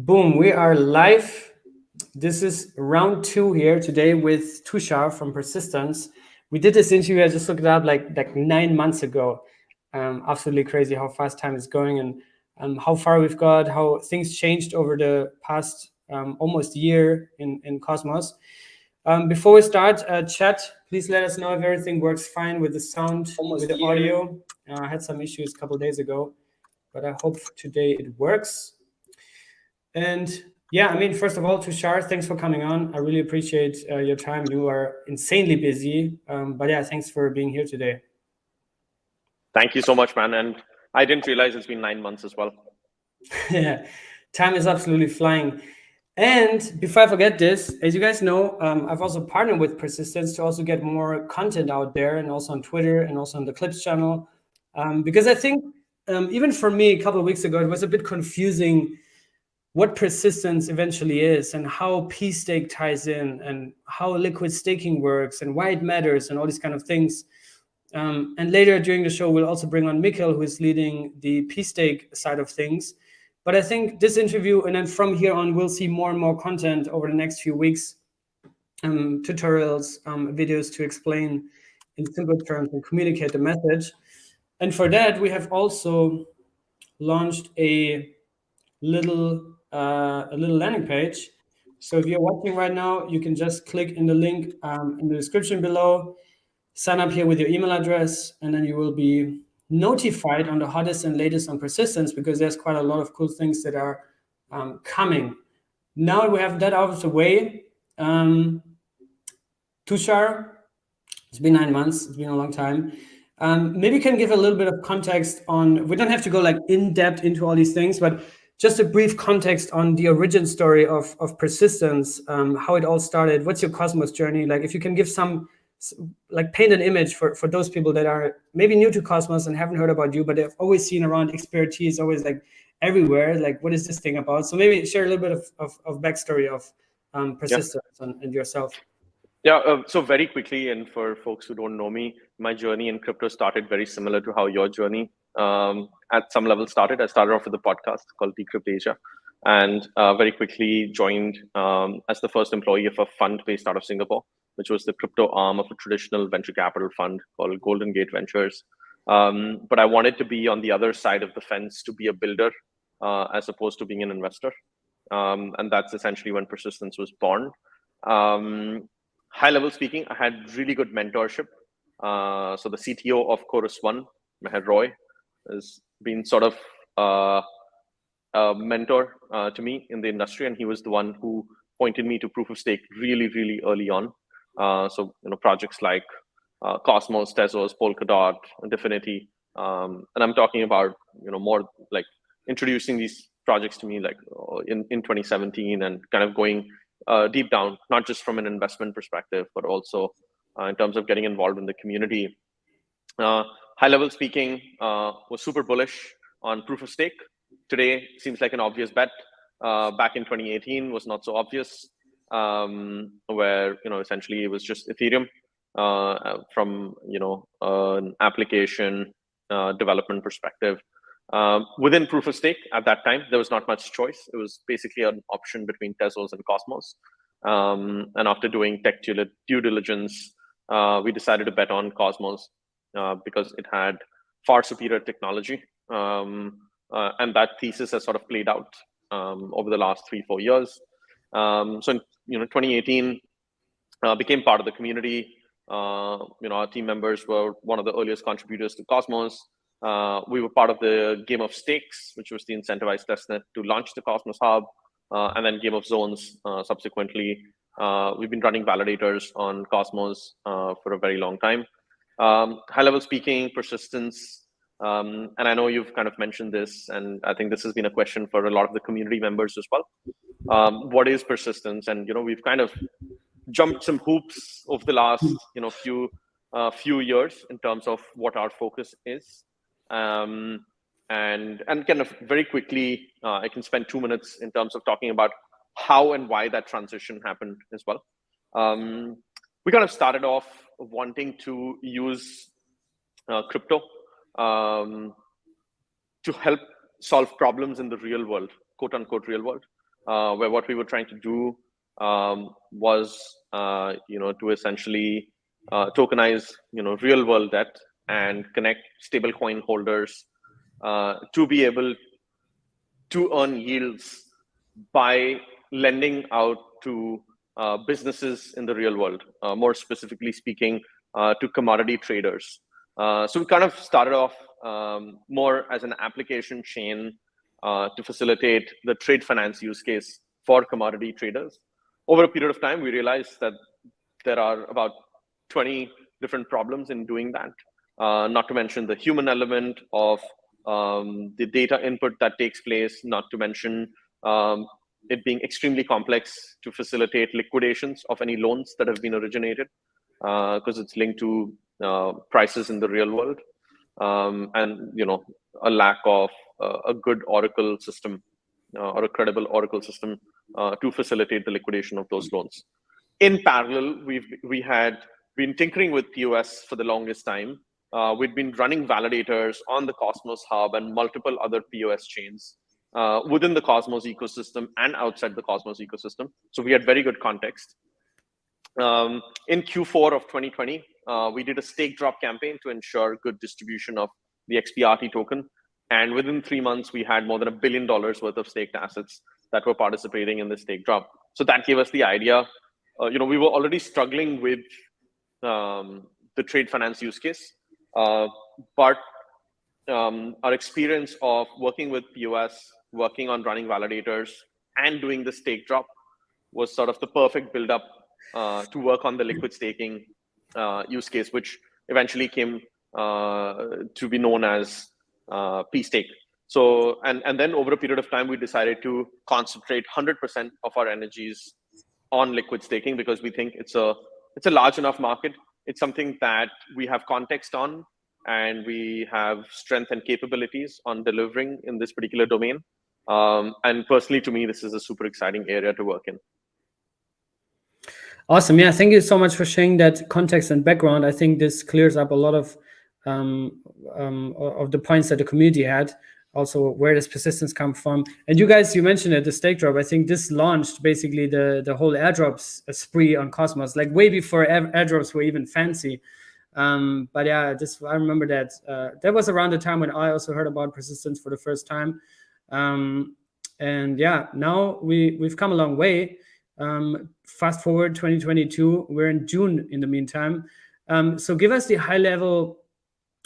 Boom, we are live. This is round 2 here today with Tushar from Persistence. We did this interview, I just looked it up like 9 months ago. Absolutely crazy how fast time is going and how far we've got, how things changed over the past almost year in Cosmos. Before we start, chat, please let us know if everything works fine with the sound, with the audio. I had some issues a couple days ago, but I hope today it works. And yeah, I mean, first of all, Tushar, thanks for coming on. I really appreciate your time. You are insanely busy, but yeah, thanks for being here today. Thank you so much, man. And I didn't realize it's been 9 months as well. Yeah, time is absolutely flying. And before I forget this, as you guys know, I've also partnered with Persistence to also get more content out there, and also on Twitter and also on the Clips channel, because I think even for me a couple of weeks ago, it was a bit confusing what persistence eventually is and how pStake ties in and how liquid staking works and why it matters and all these kind of things. And later during the show, we'll also bring on Mikkel, who is leading the pStake side of things. But I think this interview, and then from here on, we'll see more and more content over the next few weeks, tutorials, videos to explain in simple terms and communicate the message. And for that, we have also launched a little landing page. So if you're watching right now, you can just click in the link in the description below, sign up here with your email address, and then you will be notified on the hottest and latest on Persistence, because there's quite a lot of cool things that are coming. Now we have that out of the way. Tushar, it's been 9 months. It's been a long time. Maybe you can give a little bit of context on, we don't have to go like in depth into all these things, but just a brief context on the origin story of Persistence, how it all started. What's your Cosmos journey? Like if you can give some, like paint an image for those people that are maybe new to Cosmos and haven't heard about you, but they've always seen around XPRT is always like everywhere. Like what is this thing about? So maybe share a little bit of backstory of Persistence and yourself. Yeah, so very quickly, and for folks who don't know me, my journey in crypto started very similar to how your journey at some level started. I started off with a podcast called Decrypt Asia, and very quickly joined as the first employee of a fund based out of Singapore, which was the crypto arm of a traditional venture capital fund called Golden Gate Ventures. But I wanted to be on the other side of the fence, to be a builder as opposed to being an investor. And that's essentially when Persistence was born. High level speaking, I had really good mentorship. So the CTO of Chorus One, Meher Roy, has been sort of a mentor to me in the industry, and he was the one who pointed me to proof of stake really, really early on. So projects like Cosmos, Tezos, Polkadot, Definity, and I'm talking about more like introducing these projects to me like in 2017, and kind of going deep down, not just from an investment perspective, but also in terms of getting involved in the community. High level speaking, was super bullish on proof of stake. Today seems like an obvious bet. Back in 2018 was not so obvious, where essentially it was just Ethereum from an application development perspective. Within proof of stake at that time, there was not much choice. It was basically an option between Tezos and Cosmos. And after doing tech due diligence, we decided to bet on Cosmos because it had far superior technology. And that thesis has sort of played out over the last 3-4 years. So in 2018, became part of the community. Our team members were one of the earliest contributors to Cosmos. We were part of the Game of Stakes, which was the incentivized testnet to launch the Cosmos Hub, and then Game of Zones subsequently. We've been running validators on Cosmos for a very long time. High level speaking, Persistence, and I know you've kind of mentioned this, and I think this has been a question for a lot of the community members as well. What is Persistence? And we've kind of jumped some hoops over the last few years in terms of what our focus is. And kind of very quickly, I can spend 2 minutes in terms of talking about how and why that transition happened as well. We kind of started off wanting to use crypto to help solve problems in the real world, quote unquote real world. where what we were trying to do was to essentially tokenize real world debt and connect stablecoin holders to be able to earn yields by lending out to businesses in the real world, more specifically speaking, to commodity traders. So we kind of started off more as an application chain to facilitate the trade finance use case for commodity traders. Over a period of time, we realized that there are about 20 different problems in doing that, not to mention the human element of the data input that takes place, not to mention it being extremely complex to facilitate liquidations of any loans that have been originated, because it's linked to prices in the real world, and a lack of a good Oracle system or a credible Oracle system to facilitate the liquidation of those loans. In parallel, we had been tinkering with POS for the longest time. We'd been running validators on the Cosmos Hub and multiple other POS chains within the Cosmos ecosystem and outside the Cosmos ecosystem. So we had very good context. In Q4 of 2020, we did a stake drop campaign to ensure good distribution of the XPRT token. And within 3 months, we had more than $1 billion worth of staked assets that were participating in the stake drop. So that gave us the idea. We were already struggling with the trade finance use case, but our experience of working with POS, working on running validators, and doing the stake drop was sort of the perfect build-up to work on the liquid staking use case, which eventually came to be known as pStake. So, and then over a period of time, we decided to concentrate 100% of our energies on liquid staking because we think it's a large enough market. It's something that we have context on, and we have strength and capabilities on delivering in this particular domain. And personally, to me, this is a super exciting area to work in. Awesome. Yeah, thank you so much for sharing that context and background. I think this clears up a lot of the points that the community had. Also, where does persistence come from? And you guys, you mentioned it, the stake drop. I think this launched basically the whole airdrops spree on Cosmos, like way before airdrops were even fancy. But yeah, I remember that. That was around the time when I also heard about persistence for the first time. And yeah, now we've come a long way. Fast forward 2022, we're in June in the meantime. So give us the high level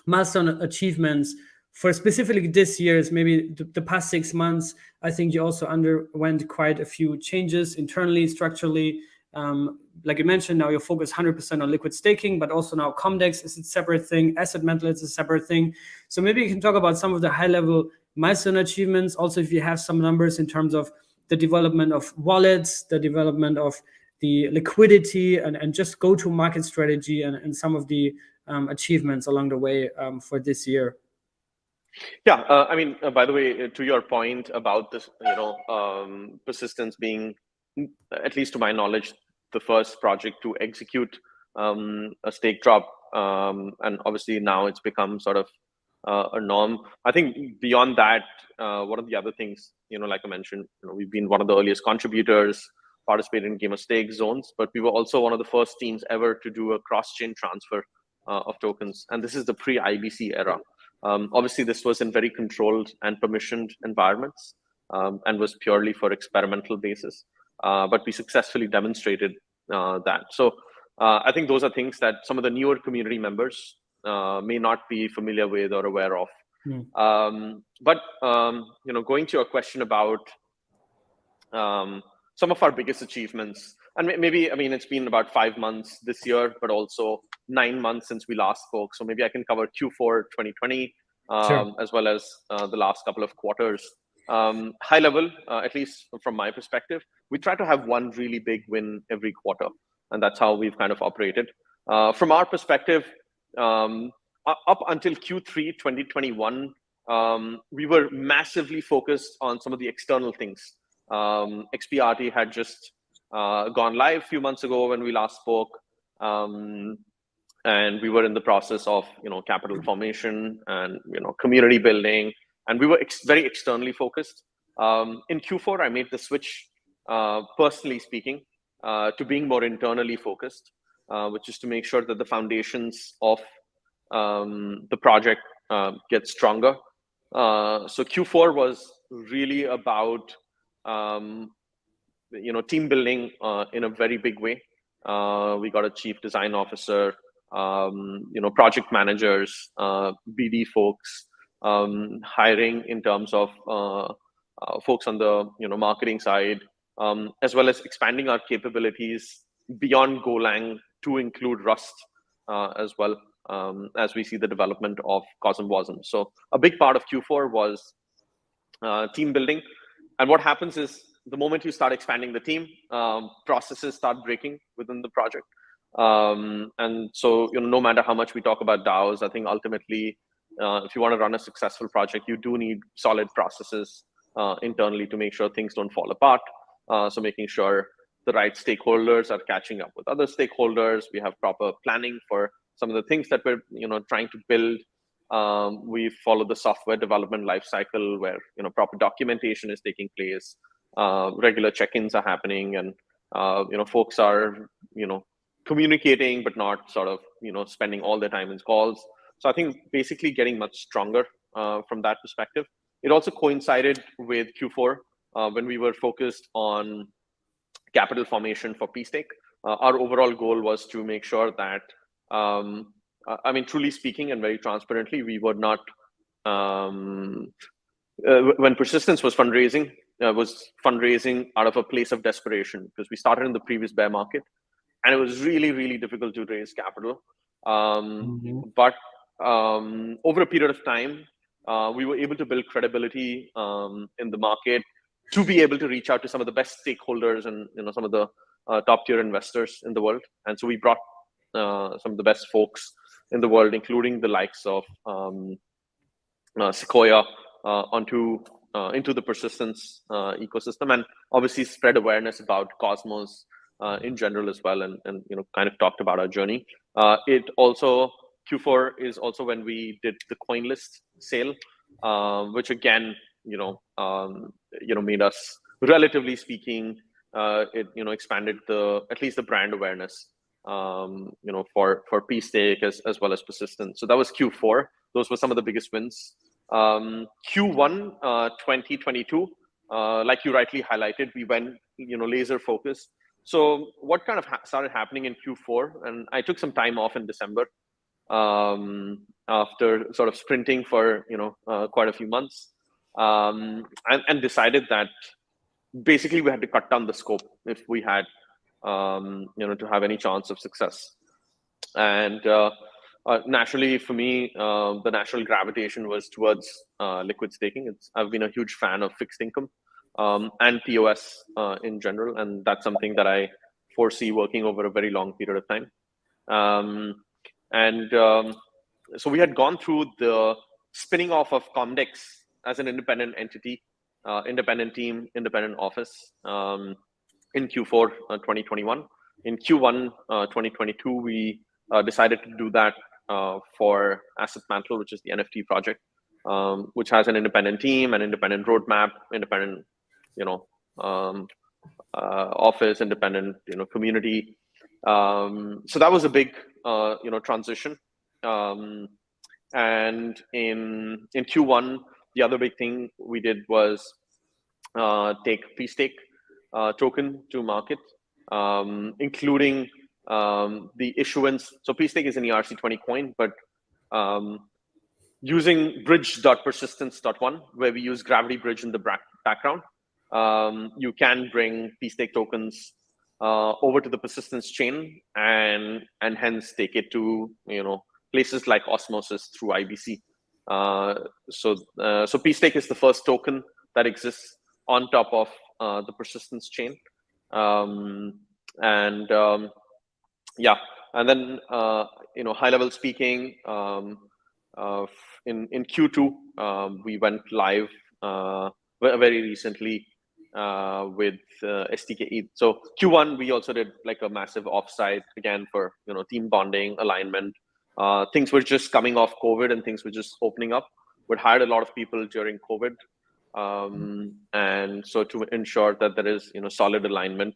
milestone achievements for specifically this year's, maybe the past 6 months. I think you also underwent quite a few changes internally, structurally. Like you mentioned, now you're focused 100% on liquid staking, but also now Comdex is a separate thing, Asset Mental is a separate thing. So maybe you can talk about some of the high level milestone achievements. Also, if you have some numbers in terms of the development of wallets, the development of the liquidity, and just go-to-market strategy, and some of the achievements along the way for this year. Yeah, I mean, by the way, to your point about this, persistence being, at least to my knowledge, the first project to execute a stake drop, and obviously now it's become sort of a norm. I think beyond that, one of the other things, like I mentioned, we've been one of the earliest contributors, participated in Game of Stake zones, but we were also one of the first teams ever to do a cross-chain transfer of tokens, and this is the pre-IBC era. Obviously, this was in very controlled and permissioned environments, and was purely for experimental basis, but we successfully demonstrated that. So I think those are things that some of the newer community members may not be familiar with or aware of. But going to your question about some of our biggest achievements, and maybe, I mean, it's been about 5 months this year, but also 9 months since we last spoke. So maybe I can cover Q4 2020, Sure. as well as the last couple of quarters. High level, at least from my perspective, we try to have one really big win every quarter, and that's how we've kind of operated. From our perspective, up until Q3 2021, we were massively focused on some of the external things. XPRT had just gone live a few months ago when we last spoke, and we were in the process of capital formation and community building, and we were very externally focused. In Q4, I made the switch personally speaking, to being more internally focused, which is to make sure that the foundations of the project get stronger. So Q4 was really about team building in a very big way. We got a chief design officer, project managers, BD folks, hiring in terms of folks on the marketing side, as well as expanding our capabilities beyond Golang to include Rust as well, as we see the development of Cosm Wasm. So a big part of Q4 was team building. And what happens is the moment you start expanding the team, processes start breaking within the project. And so, no matter how much we talk about DAOs, I think ultimately, if you want to run a successful project, you do need solid processes internally to make sure things don't fall apart. So making sure the right stakeholders are catching up with other stakeholders. We have proper planning for some of the things that we're trying to build. We follow the software development lifecycle where proper documentation is taking place, regular check-ins are happening, and folks are communicating but not sort of spending all their time in calls. So I think basically getting much stronger from that perspective. It also coincided with Q4 when we were focused on capital formation for pStake. Our overall goal was to make sure that truly speaking and very transparently, we were not, when Persistence was fundraising out of a place of desperation, because we started in the previous bear market and it was really, really difficult to raise capital. But over a period of time, we were able to build credibility in the market to be able to reach out to some of the best stakeholders and some of the top tier investors in the world. And so we brought some of the best folks in the world, including the likes of Sequoia, into the Persistence ecosystem, and obviously spread awareness about Cosmos in general as well, and kind of talked about our journey. Q4 is also when we did the coin list sale, which again made us, relatively speaking, it expanded at least the brand awareness for pStake as well as Persistence. So that was Q4. Those were some of the biggest wins. Q1 2022, like you rightly highlighted, we went laser focused. So what kind of started happening in Q4, and I took some time off in December after sort of sprinting for quite a few months, and decided that basically we had to cut down the scope if we had to have any chance of success. And naturally for me, the natural gravitation was towards liquid staking. I've been a huge fan of fixed income and POS in general, and that's something that I foresee working over a very long period of time. So we had gone through the spinning off of Comdex as an independent entity, independent team, independent office in Q4 2021. In Q1 2022, we decided to do that for Asset Mantle, which is the NFT project, which has an independent team, an independent roadmap, independent office, independent community. So that was a big transition. And in Q1, the other big thing we did was take pStake token to market, including the issuance. So pStake is an ERC20 coin, but using bridge.persistence.1, where we use Gravity Bridge in the background, you can bring pStake tokens over to the Persistence chain and hence take it to places like Osmosis through IBC. So pStake is the first token that exists on top of the Persistence chain. And then high level speaking, in Q2 we went live very recently with STK ETH. So Q1 we also did like a massive offsite again for team bonding, alignment. Things were just coming off COVID and things were just opening up. We hired a lot of people during COVID And so to ensure that there is solid alignment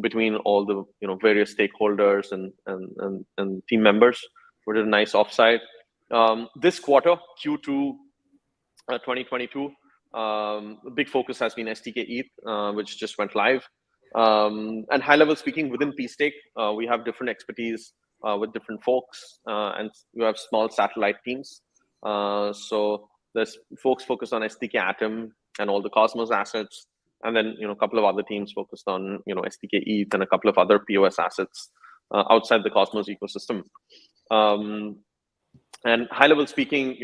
between all the various stakeholders and team members, we did a nice offsite. This quarter, Q2 2022, the big focus has been STK ETH, which just went live. And high level speaking, within pStake, we have different expertise with different folks, and we have small satellite teams. So there's folks focused on STK Atom and all the Cosmos assets, and then a couple of other teams focused on STK ETH and a couple of other POS assets outside the Cosmos ecosystem. And high level speaking,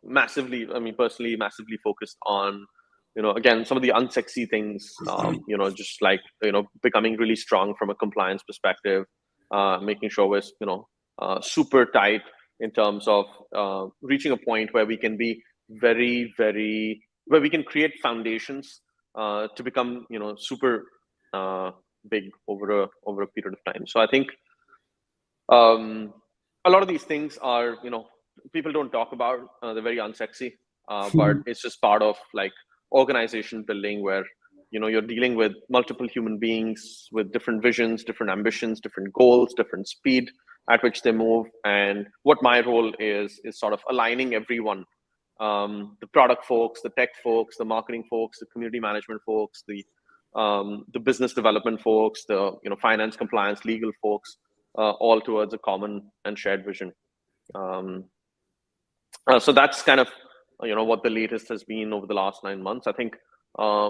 massively, I mean, personally, massively focused on, again, some of the unsexy things, just like, becoming really strong from a compliance perspective, making sure we're, super tight in terms of reaching a point where we can be where we can create foundations to become, super big over a period of time. So I think a lot of these things are, people don't talk about, they're very unsexy, but it's just part of like organization building where, you're dealing with multiple human beings with different visions, different ambitions, different goals, different speed at which they move. And what my role is sort of aligning everyone, the product folks, the tech folks, the marketing folks, the community management folks, the business development folks, the finance, compliance, legal folks, all towards a common and shared vision. So that's kind of what the latest has been over the last 9 months. I think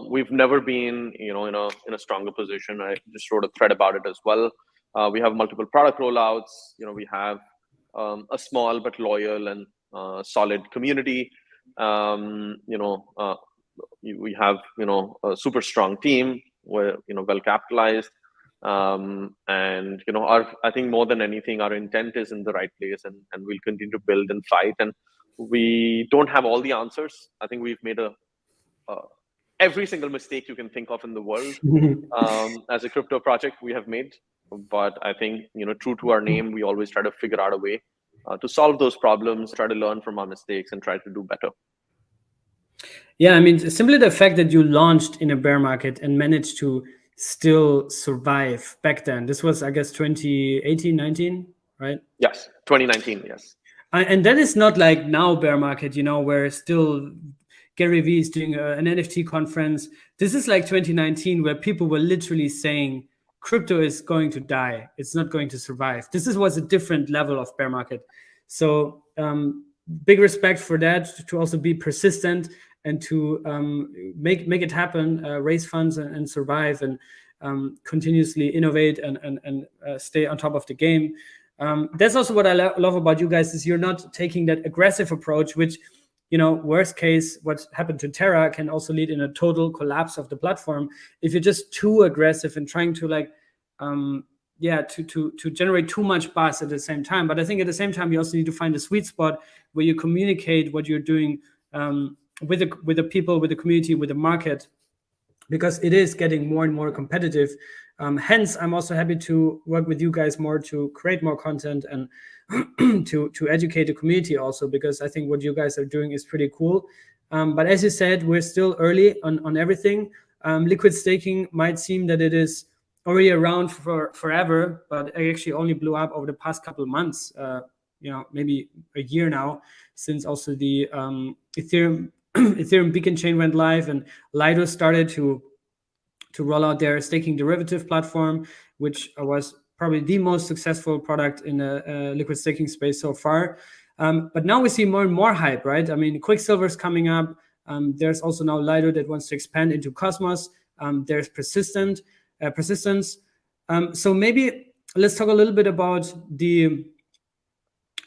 we've never been in a stronger position. I just wrote a thread about it as well. We have multiple product rollouts. We have a small but loyal and solid community. We have a super strong team. We're well capitalized. And I think more than anything, our intent is in the right place, and we'll continue to build and fight. And we don't have all the answers. I think we've made every single mistake you can think of in the world as a crypto project we have made. But I think true to our name, we always try to figure out a way to solve those problems, try to learn from our mistakes, and try to do better. Yeah, I mean, simply the fact that you launched in a bear market and managed to still survive back then. This was, I guess, 2018, 19, right? Yes, 2019, yes. And that is not like now bear market, where still Gary Vee is doing an NFT conference. This is like 2019, where people were literally saying crypto is going to die. It's not going to survive. This was a different level of bear market. So big respect for that, to also be persistent and to make it happen, raise funds and survive, and continuously innovate and stay on top of the game. That's also what I love about you guys, is you're not taking that aggressive approach, which, worst case, what happened to Terra can also lead in a total collapse of the platform if you're just too aggressive and trying to to generate too much buzz at the same time. But I think at the same time, you also need to find a sweet spot where you communicate what you're doing with the people, with the community, with the market, because it is getting more and more competitive. Hence, I'm also happy to work with you guys more to create more content and to educate the community also, because I think what you guys are doing is pretty cool. But as you said, we're still early on everything. Liquid staking might seem that it is already around for forever, but it actually only blew up over the past couple of months, maybe a year now, since also the Ethereum beacon chain went live and Lido started to roll out their staking derivative platform, which was probably the most successful product in the liquid staking space so far. But now we see more and more hype, right? I mean, Quicksilver is coming up. There's also now Lido that wants to expand into Cosmos. There's persistence. So maybe let's talk a little bit about the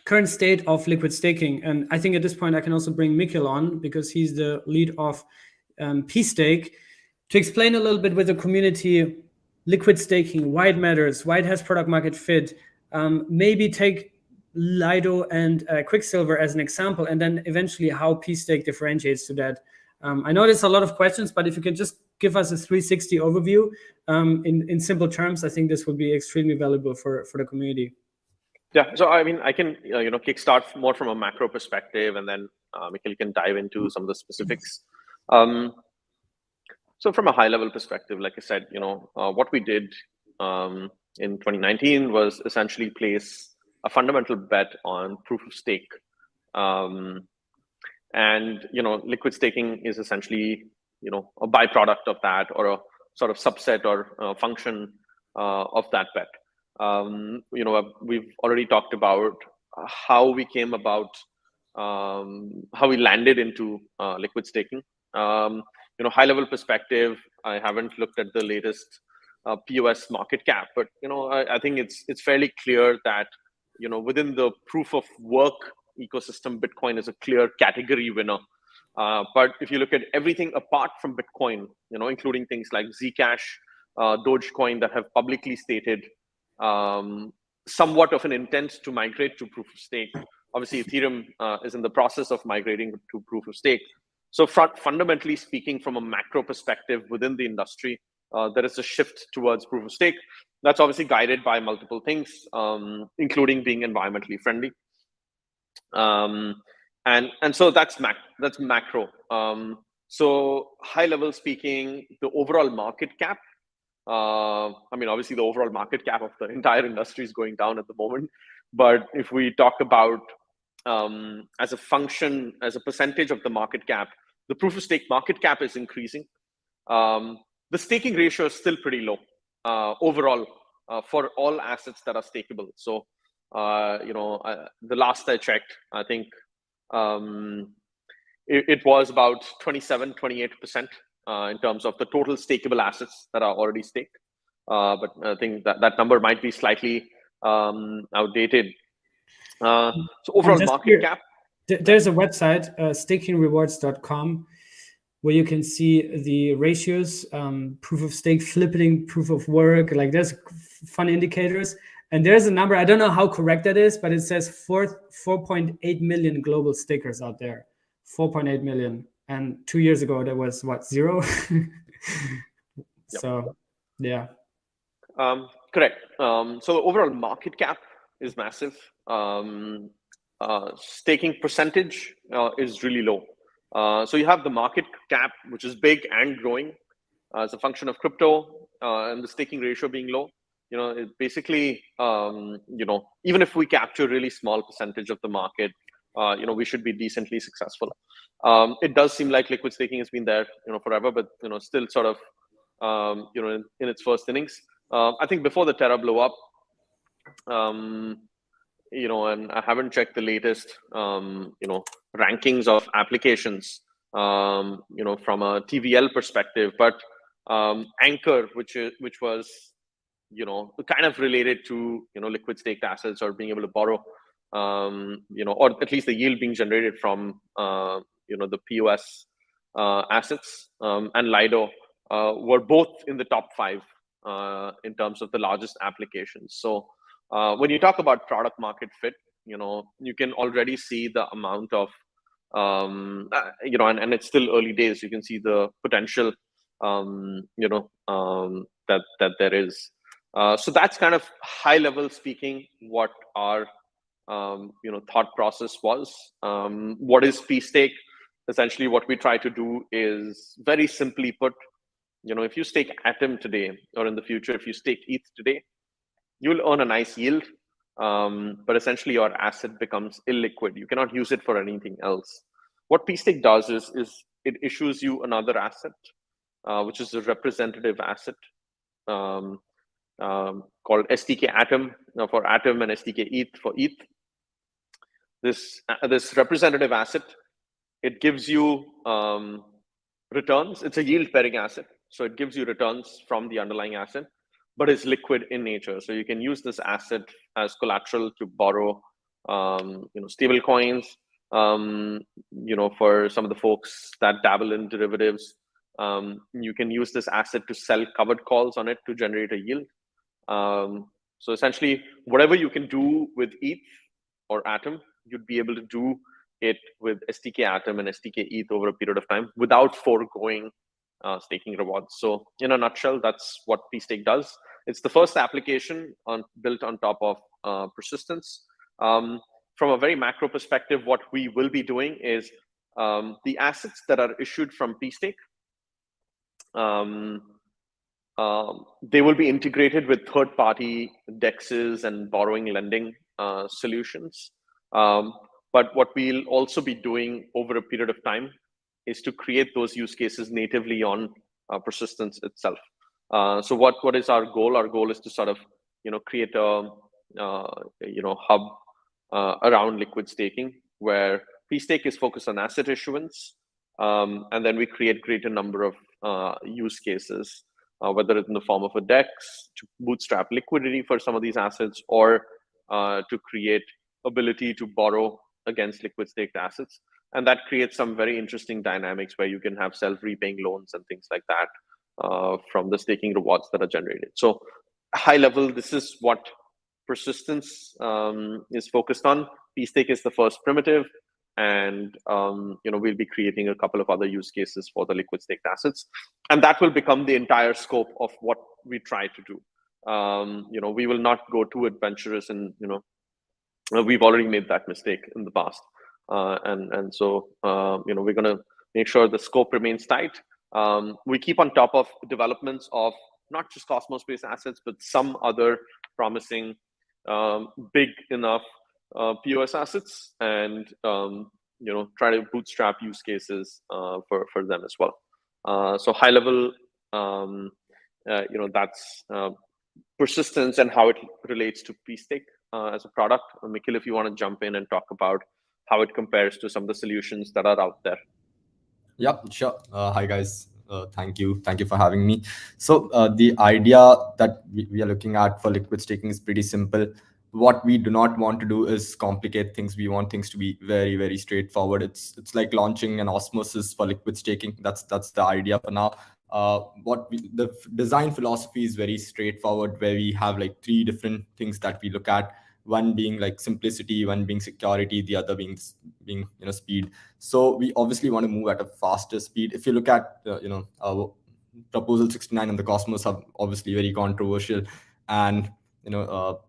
current state of liquid staking. And I think at this point, I can also bring Mikhail on, because he's the lead of pStake, to explain a little bit with the community liquid staking, why it matters, why it has product market fit. Maybe take Lido and Quicksilver as an example, and then eventually how pStake differentiates to that. I know there's a lot of questions, but if you can just give us a 360 overview in simple terms, I think this would be extremely valuable for the community. Yeah, so I mean, I can kickstart more from a macro perspective, and then Mikhail can dive into some of the specifics. So from a high level perspective, like I said, what we did in 2019 was essentially place a fundamental bet on proof of stake. And liquid staking is essentially a byproduct of that, or a sort of subset or function of that bet. We've already talked about how we came about, how we landed into liquid staking. High level perspective, I haven't looked at the latest POS market cap, but I think it's fairly clear that within the proof of work ecosystem, Bitcoin is a clear category winner. But if you look at everything apart from Bitcoin, including things like Zcash, Dogecoin, that have publicly stated somewhat of an intent to migrate to proof of stake. Obviously, Ethereum is in the process of migrating to proof of stake. So fundamentally speaking, from a macro perspective within the industry, there is a shift towards proof of stake. That's obviously guided by multiple things, including being environmentally friendly. And so that's macro. So high level speaking, the overall market cap, obviously the overall market cap of the entire industry is going down at the moment. But if we talk about as a function, as a percentage of the market cap, the proof of stake market cap is increasing. The staking ratio is still pretty low overall for all assets that are stakeable. So, the last I checked, I think it was about 27-28% in terms of the total stakeable assets that are already staked. But I think that number might be slightly outdated. So overall market cap. There's a website, stakingrewards.com, where you can see the ratios, proof of stake, flipping, proof of work. Like, there's fun indicators. And there's a number, I don't know how correct that is, but it says 4.8 million global stakers out there. 4.8 million. And 2 years ago, there was what, 0? So, yeah. Correct. So overall market cap is massive. Staking percentage is really low. So you have the market cap, which is big and growing as a function of crypto, and the staking ratio being low. It basically, even if we capture a really small percentage of the market, we should be decently successful. It does seem like liquid staking has been there, forever, but still sort of, in its first innings. I think before the Terra blew up, and I haven't checked the latest, rankings of applications, from a TVL perspective, but Anchor, which was, kind of related to, liquid staked assets or being able to borrow, or at least the yield being generated from, the POS assets, and Lido were both in the top 5 in terms of the largest applications. So when you talk about product market fit, you can already see the amount of, and it's still early days. You can see the potential, that there is. So that's kind of high level speaking what our thought process was. What is pStake? Essentially, what we try to do is, very simply put, if you stake Atom today, or in the future, if you stake ETH today, you'll earn a nice yield, but essentially your asset becomes illiquid. You cannot use it for anything else. What pStake does is it issues you another asset, which is a representative asset, called STK Atom for Atom and STK ETH for ETH. This representative asset, it gives you returns. It's a yield-bearing asset, so it gives you returns from the underlying asset, but it's liquid in nature. So you can use this asset as collateral to borrow, stable coins. For some of the folks that dabble in derivatives, you can use this asset to sell covered calls on it to generate a yield. So essentially, whatever you can do with ETH or Atom, you'd be able to do it with STK Atom and STK ETH over a period of time without foregoing staking rewards. So in a nutshell, that's what pStake does. It's the first application built on top of persistence. From a very macro perspective, what we will be doing is The assets that are issued from pStake, they will be integrated with third-party DEXs and borrowing lending solutions. But what we'll also be doing over a period of time is to create those use cases natively on Persistence itself. So what is our goal? Our goal is to sort of create a hub around liquid staking, where pStake is focused on asset issuance, and then we create greater number of use cases, whether it's in the form of a DEX to bootstrap liquidity for some of these assets, or to create ability to borrow against liquid staked assets. And that creates some very interesting dynamics where you can have self-repaying loans and things like that from the staking rewards that are generated. So high level, this is what Persistence is focused on. pStake is the first primitive, and we'll be creating a couple of other use cases for the liquid staked assets, and that will become the entire scope of what we try to do. We will not go too adventurous, and we've already made that mistake in the past, and so we're going to make sure the scope remains tight. We keep on top of developments of not just Cosmos-based assets, but some other promising big enough POS assets, and try to bootstrap use cases for them as well. So high level, that's Persistence and how it relates to pStake as a product. Nikhil, if you want to jump in and talk about how it compares to some of the solutions that are out there. Yeah, sure. Hi guys. Thank you for having me. So the idea that we are looking at for liquid staking is pretty simple. What we do not want to do is complicate things. We want things to be very, very straightforward. It's like launching an osmosis for liquid staking. That's the idea for now. The design philosophy is very straightforward, where we have like 3 different things that we look at. One being like simplicity, one being security, the other being speed. So we obviously want to move at a faster speed. If you look at proposal 69 on the Cosmos Hub, obviously very controversial, and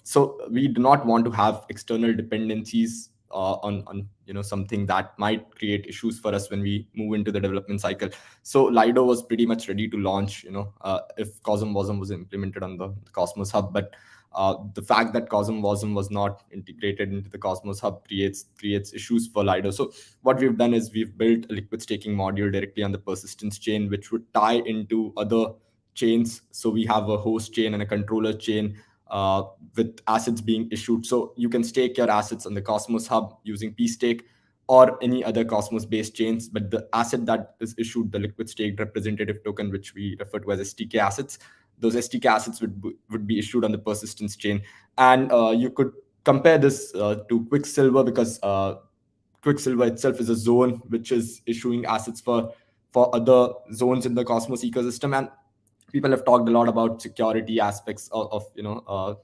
so we do not want to have external dependencies on something that might create issues for us when we move into the development cycle. So Lido was pretty much ready to launch if CosmWasm was implemented on the Cosmos Hub, but the fact that CosmWasm was not integrated into the Cosmos Hub creates issues for Lido. So what we've done is we've built a liquid staking module directly on the Persistence chain, which would tie into other chains. So we have a host chain and a controller chain with assets being issued. So you can stake your assets on the Cosmos Hub using pStake or any other Cosmos-based chains, but the asset that is issued, the liquid staked representative token, which we refer to as STK assets, those STK assets would be issued on the Persistence chain. And you could compare this to Quicksilver, because Quicksilver itself is a zone which is issuing assets for other zones in the Cosmos ecosystem. And people have talked a lot about security aspects of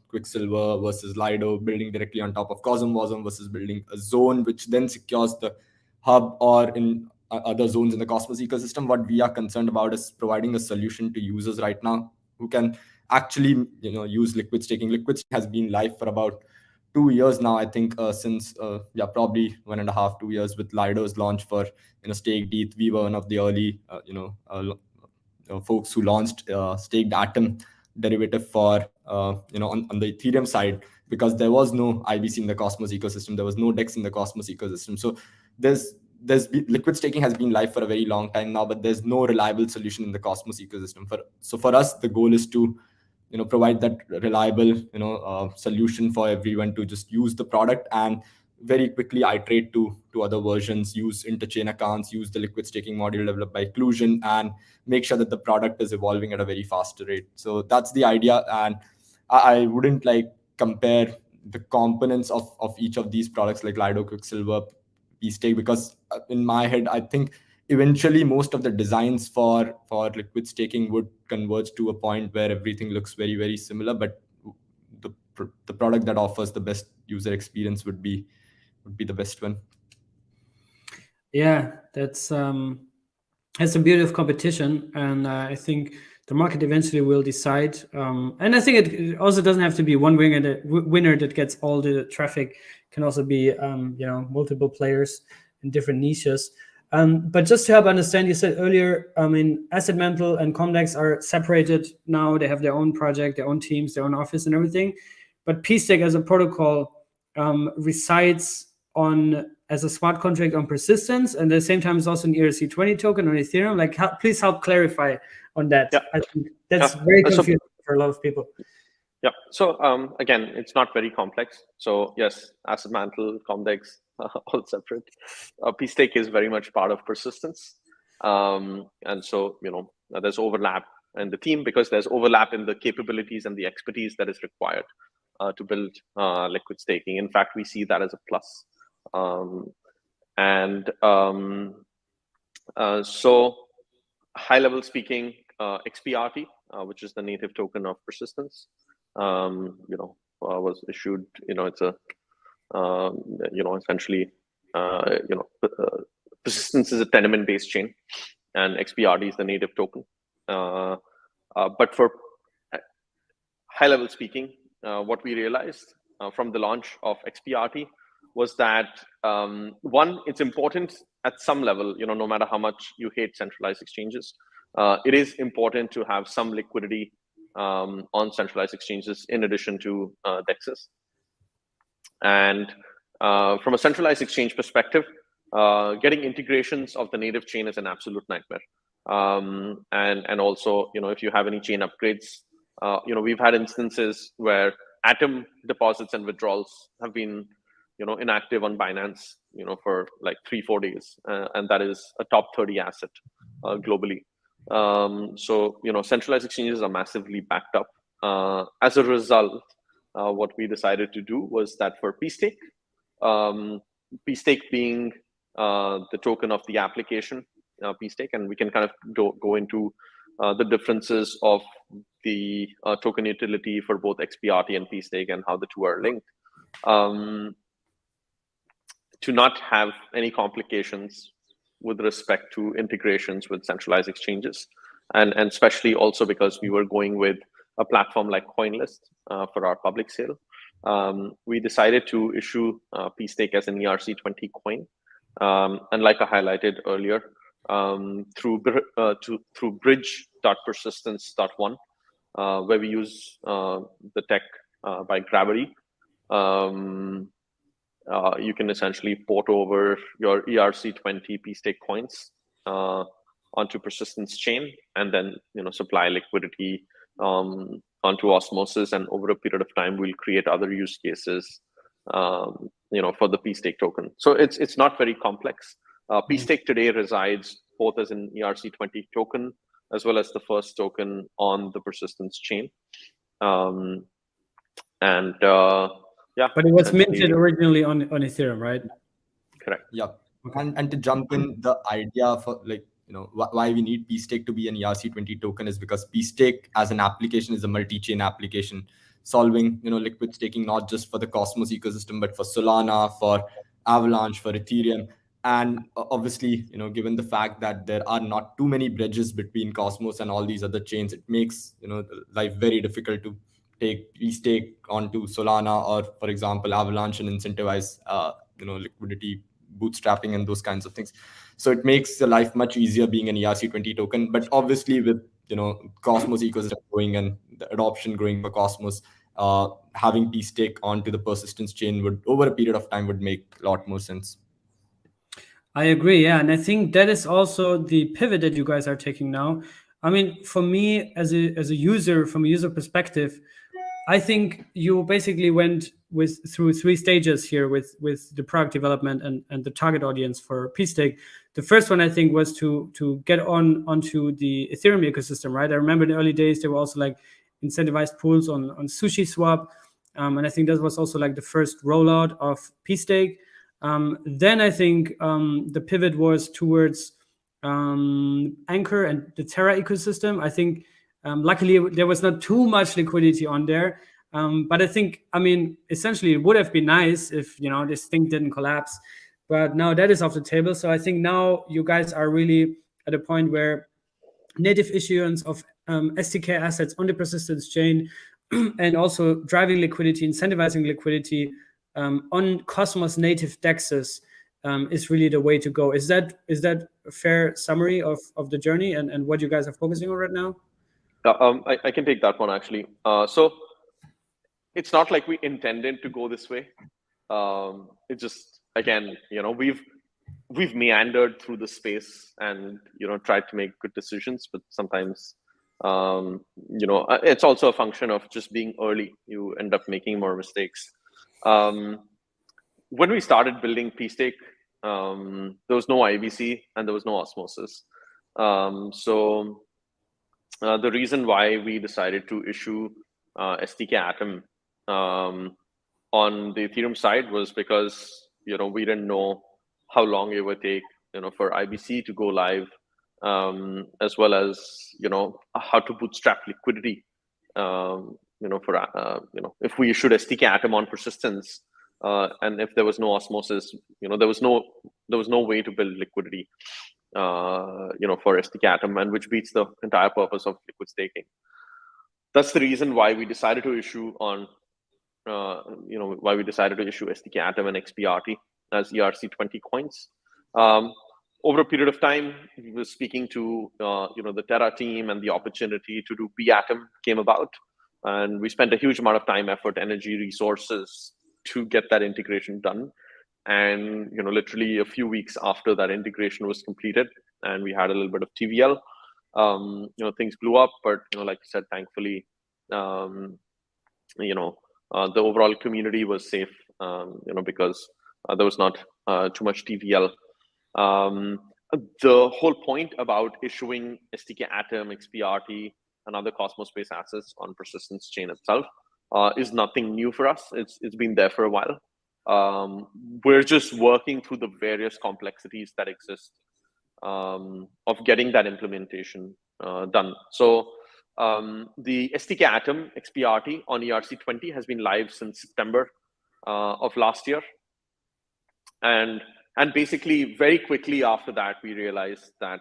Quicksilver versus Lido, building directly on top of CosmWasm versus building a zone which then secures the hub or in other zones in the Cosmos ecosystem. What we are concerned about is providing a solution to users right now who can actually use liquid staking. Liquid staking has been live for about 2 years now, I think, since probably 1.5 2 years with Lido's launch for staked ETH. We were one of the early folks who launched staked Atom derivative for on the Ethereum side, because there was no IBC in the Cosmos ecosystem, there was no DEX in the Cosmos ecosystem. So liquid staking has been live for a very long time now, but there's no reliable solution in the Cosmos ecosystem. So for us, the goal is to provide that reliable solution for everyone to just use the product and very quickly iterate to other versions, use interchain accounts, use the liquid staking module developed by Clusion, and make sure that the product is evolving at a very faster rate. So that's the idea. And I wouldn't compare the components of each of these products like Lido, Quicksilver, pStake, because in my head, I think eventually most of the designs for liquid staking would converge to a point where everything looks very, very similar, but the product that offers the best user experience would be the best one. Yeah, that's the beauty of competition, and I think the market eventually will decide. And I think it also doesn't have to be one winner that gets all the traffic. It can also be multiple players in different niches. But just to help understand, you said earlier, I mean, Asset Mantle and Comdex are separated now. They have their own project, their own teams, their own office and everything. But pStake as a protocol resides as a smart contract on persistence, and at the same time it's also an ERC20 token on Ethereum. Like, please help clarify on that. Yeah. I think that's very confusing for a lot of people. Yeah. So again, it's not very complex. So yes, Asset Mantle, Comdex, all separate. pStake is very much part of persistence, and so there's overlap in the team because there's overlap in the capabilities and the expertise that is required to build liquid staking. In fact, we see that as a plus. So high level speaking, XPRT, which is the native token of persistence, was issued. It's a essentially persistence is a tenement-based chain, and XPRT is the native token. But for high level speaking, what we realized from the launch of XPRT was that one, it's important at some level, no matter how much you hate centralized exchanges, it is important to have some liquidity on centralized exchanges in addition to DEXs. And from a centralized exchange perspective, getting integrations of the native chain is an absolute nightmare. And also, if you have any chain upgrades, we've had instances where Atom deposits and withdrawals have been, inactive on Binance, for like 3-4 days, and that is a top 30 asset globally. So, centralized exchanges are massively backed up. As a result, what we decided to do was that for pStake, pStake being the token of the application, pStake, and we can kind of go into the differences of the token utility for both XPRT and pStake and how the two are linked, to not have any complications with respect to integrations with centralized exchanges, and especially also because we were going with a platform like CoinList for our public sale. We decided to issue pStake as an ERC20 coin, and like I highlighted earlier, through bridge.persistence.1, where we use the tech by Gravity. You can essentially port over your ERC20 pStake coins onto persistence chain, and then supply liquidity onto Osmosis, and over a period of time we'll create other use cases for the pStake token. So it's not very complex. pStake today resides both as an ERC20 token as well as the first token on the persistence chain. Yeah, but it was minted originally on Ethereum, right? Correct. Yeah. And to jump in, the idea for why we need pStake to be an ERC20 token is because pStake as an application is a multi-chain application, solving liquid staking not just for the Cosmos ecosystem but for Solana, for Avalanche, for Ethereum. And obviously, given the fact that there are not too many bridges between Cosmos and all these other chains, it makes life very difficult to take pStake onto Solana or, for example, Avalanche, and incentivize liquidity bootstrapping and those kinds of things. So it makes the life much easier being an ERC20 token. But obviously, with Cosmos ecosystem growing and the adoption growing for Cosmos, having pStake onto the persistence chain would, over a period of time, would make a lot more sense. I agree, yeah, and I think that is also the pivot that you guys are taking now. I mean, for me as a user, from a user perspective, I think you basically went through 3 stages here with the product development and the target audience for pStake. The first one, I think, was to get onto the Ethereum ecosystem, right? I remember in the early days there were also like incentivized pools on SushiSwap, and I think that was also like the first rollout of pStake. Then I think the pivot was towards Anchor and the Terra ecosystem. I think luckily there was not too much liquidity on there, but I think, I mean, essentially it would have been nice if this thing didn't collapse, but now that is off the table. So I think now you guys are really at a point where native issuance of SDK assets on the persistence chain and also driving liquidity, incentivizing liquidity on Cosmos native DEXs is really the way to go. Is that a fair summary of the journey and what you guys are focusing on right now? I can take that one actually. So it's not like we intended to go this way. It just, again, we've meandered through the space and tried to make good decisions, but sometimes it's also a function of just being early. You end up making more mistakes. When we started building pStake, there was no IBC and there was no osmosis. So the reason why we decided to issue STK Atom on the Ethereum side was because we didn't know how long it would take for IBC to go live, as well as how to bootstrap liquidity. If we issued STK Atom on persistence, and if there was no osmosis, there was no way to build liquidity, for STK Atom, and which beats the entire purpose of liquid staking. That's the reason why we decided to issue on, STK Atom and XPRT as ERC20 coins. Over a period of time, we were speaking to, the Terra team, and the opportunity to do bAtom came about. And we spent a huge amount of time, effort, energy, resources to get that integration done. And literally a few weeks after that integration was completed, and we had a little bit of TVL, things blew up. But like I said, thankfully, the overall community was safe, because there was not too much TVL. The whole point about issuing STK Atom, XPRT, and other Cosmos-based assets on persistence chain itself is nothing new for us. It's been there for a while. We're just working through the various complexities that exist of getting that implementation done. So the STK Atom XPRT on ERC20 has been live since September of last year. And basically very quickly after that, we realized that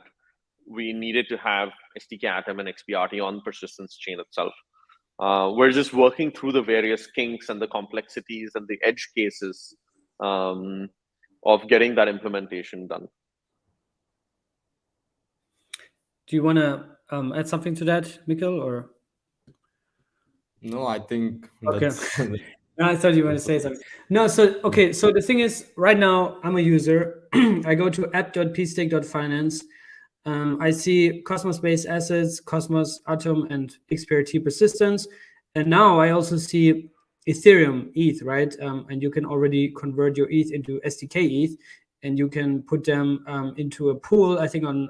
we needed to have STK Atom and XPRT on persistence chain itself. We're just working through the various kinks and the complexities and the edge cases of getting that implementation done. Do you want to add something to that, Mikkel, or? No, I think that's... Okay. I thought you were going to say something. No, so the thing is, right now, I'm a user. I go to app.pstake.finance. I see Cosmos-based assets, Cosmos, Atom, and XPRT persistence. And now I also see Ethereum ETH, right? And you can already convert your ETH into SDK ETH, and you can put them into a pool, I think, on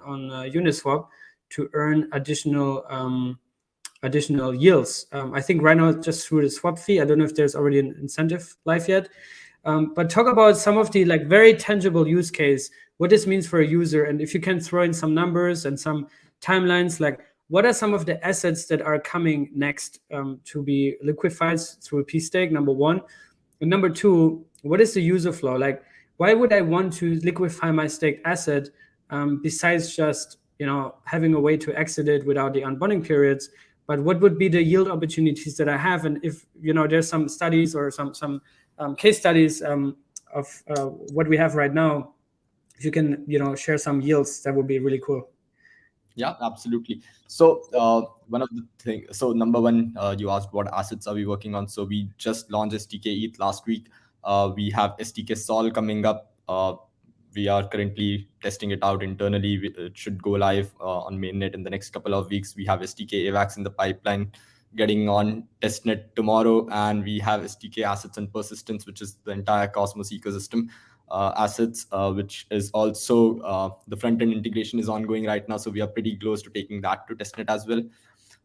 Uniswap to earn additional yields. I think right now it's just through the swap fee. I don't know if there's already an incentive live yet. But talk about some of the very tangible use case, what this means for a user, and if you can throw in some numbers and some timelines, like what are some of the assets that are coming next to be liquefied through pStake, number one. And number two, what is the user flow? Like, why would I want to liquefy my staked asset besides just having a way to exit it without the unbonding periods? But what would be the yield opportunities that I have? And if there's some studies or some case studies of what we have right now, if you can share some yields, that would be really cool. Yeah, absolutely. So one of the things, so number one, you asked what assets are we working on. So we just launched STK ETH last week. We have STK Sol coming up. We are currently testing it out internally. It should go live on mainnet in the next couple of weeks. We have STK AVAX in the pipeline getting on testnet tomorrow. And we have STK Assets and Persistence, which is the entire Cosmos ecosystem assets, which is also the front-end integration is ongoing right now. So we are pretty close to taking that to testnet as well.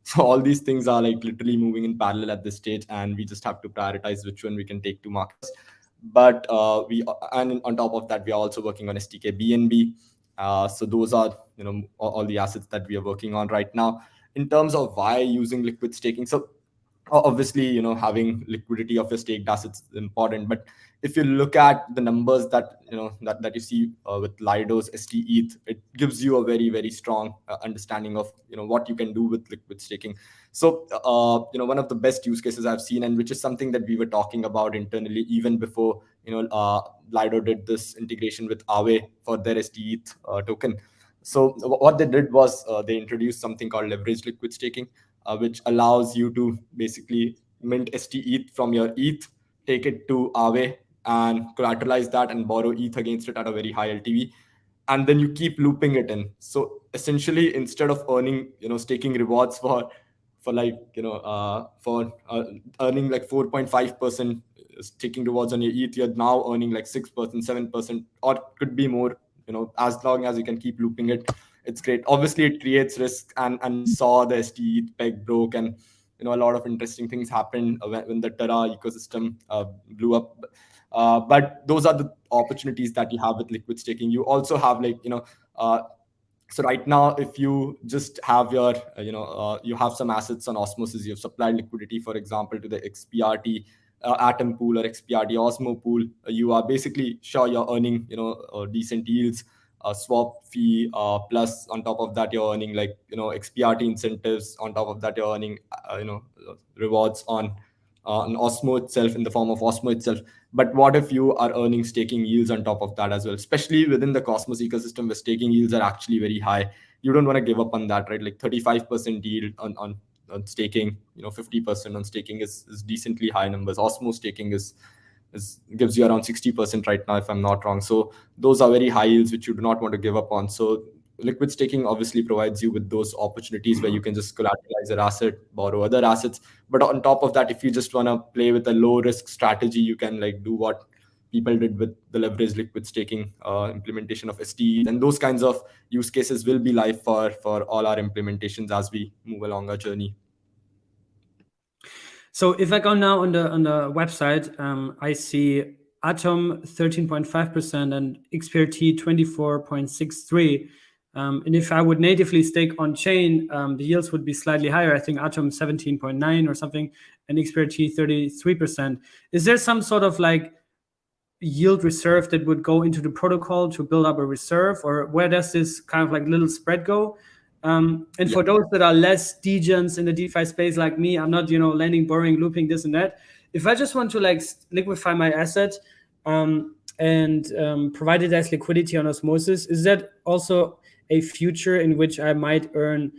So all these things are like literally moving in parallel at this stage, and we just have to prioritize which one we can take to markets. But and on top of that, we are also working on STK BNB. So those are all the assets that we are working on right now. In terms of why using liquid staking, so obviously, having liquidity of your staked assets is important, but if you look at the numbers that that you see with Lido's ST ETH, it gives you a very, very strong understanding of what you can do with liquid staking. So one of the best use cases I've seen, and which is something that we were talking about internally even before Lido did this integration with Aave for their ST ETH token. So what they did was they introduced something called leveraged liquid staking, which allows you to basically mint ST ETH from your ETH, take it to Aave and collateralize that and borrow ETH against it at a very high LTV, and then you keep looping it in. So essentially, instead of earning staking rewards for like for earning like 4.5% staking rewards on your ETH, you're now earning like 6%, 7%, or could be more. As long as you can keep looping it, it's great. Obviously, it creates risk, and we saw the ST peg broke, and a lot of interesting things happened when the Terra ecosystem blew up. But those are the opportunities that you have with liquid staking. You also have so right now, if you just have your you have some assets on Osmosis, you have supplied liquidity, for example, to the XPRT Atom pool or XPRT Osmo pool, you are basically sure you're earning decent yields, swap fee, plus on top of that you're earning like XPRT incentives. On top of that you're earning rewards on Osmo itself, in the form of Osmo itself. But what if you are earning staking yields on top of that as well, especially within the Cosmos ecosystem where staking yields are actually very high? You don't want to give up on that, right? Like 35% yield on staking, 50% on staking is decently high numbers. Osmo staking is gives you around 60% right now, if I'm not wrong. So those are very high yields which you do not want to give up on. So liquid staking obviously provides you with those opportunities where you can just collateralize your asset, borrow other assets. But on top of that, if you just want to play with a low risk strategy, you can like do what people did with the leveraged liquid staking implementation of ST. And those kinds of use cases will be live for all our implementations as we move along our journey. So if I go now on the website, I see Atom 13.5% and XPRT 24.63%. And if I would natively stake on chain, the yields would be slightly higher. I think Atom 17.9 or something, and XPRT 33%. Is there some sort of like yield reserve that would go into the protocol to build up a reserve, or where does this kind of like little spread go? And for those that are less degens in the DeFi space like me, I'm not, lending, borrowing, looping, this and that. If I just want to like liquefy my asset and provide it as liquidity on Osmosis, is that also a future in which I might earn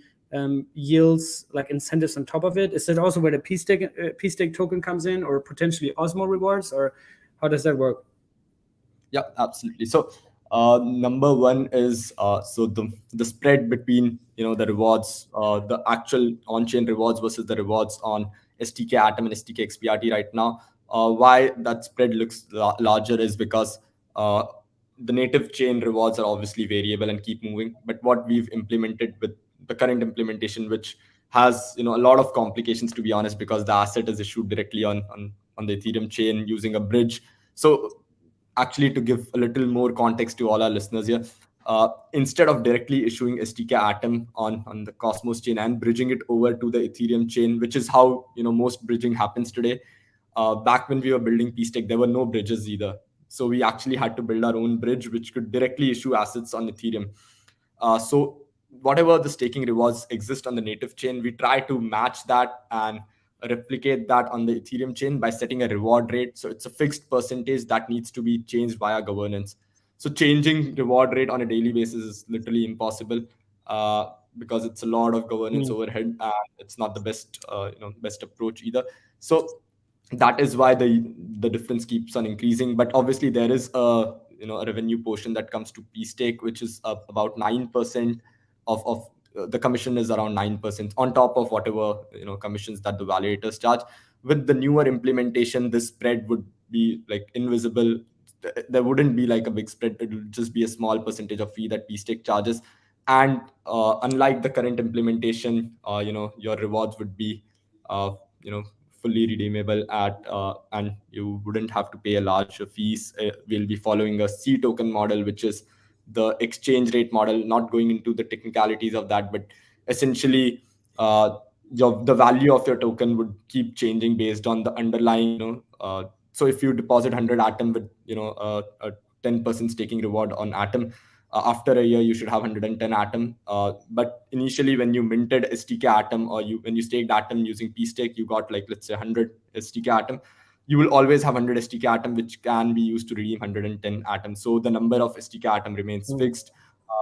yields, like incentives on top of it? Is that also where the pStake token comes in, or potentially Osmo rewards, or how does that work? Yeah, absolutely. So number one is so the spread between the rewards, the actual on-chain rewards versus the rewards on STK Atom and STK XPRT right now. Why that spread looks larger is because the native chain rewards are obviously variable and keep moving. But what we've implemented with the current implementation, which has a lot of complications, to be honest, because the asset is issued directly on the Ethereum chain using a bridge. So actually, to give a little more context to all our listeners here, instead of directly issuing STK Atom on the Cosmos chain and bridging it over to the Ethereum chain, which is how most bridging happens today, back when we were building pStake, there were no bridges either. So we actually had to build our own bridge, which could directly issue assets on Ethereum. So whatever the staking rewards exist on the native chain, we try to match that and replicate that on the Ethereum chain by setting a reward rate. So it's a fixed percentage that needs to be changed via governance. So changing reward rate on a daily basis is literally impossible because it's a lot of governance overhead, and it's not the best approach either. So that is why the difference keeps on increasing. But obviously there is a revenue portion that comes to pStake, which is about 9% of the commission is around 9% on top of whatever commissions that the validators charge. With the newer implementation, this spread would be like invisible. There wouldn't be like a big spread. It would just be a small percentage of fee that pStake charges. And unlike the current implementation, your rewards would be fully redeemable at and you wouldn't have to pay a large fees. We'll be following a C token model, which is the exchange rate model, not going into the technicalities of that, but essentially the value of your token would keep changing based on the underlying, so if you deposit 100 Atom with, a 10% staking reward on Atom, after a year you should have 110 Atom. But initially when you minted STK Atom, or when you staked Atom using pStake, you got like, let's say 100 STK Atom. You will always have 100 STK Atom, which can be used to redeem 110 Atom. So the number of STK Atom remains fixed,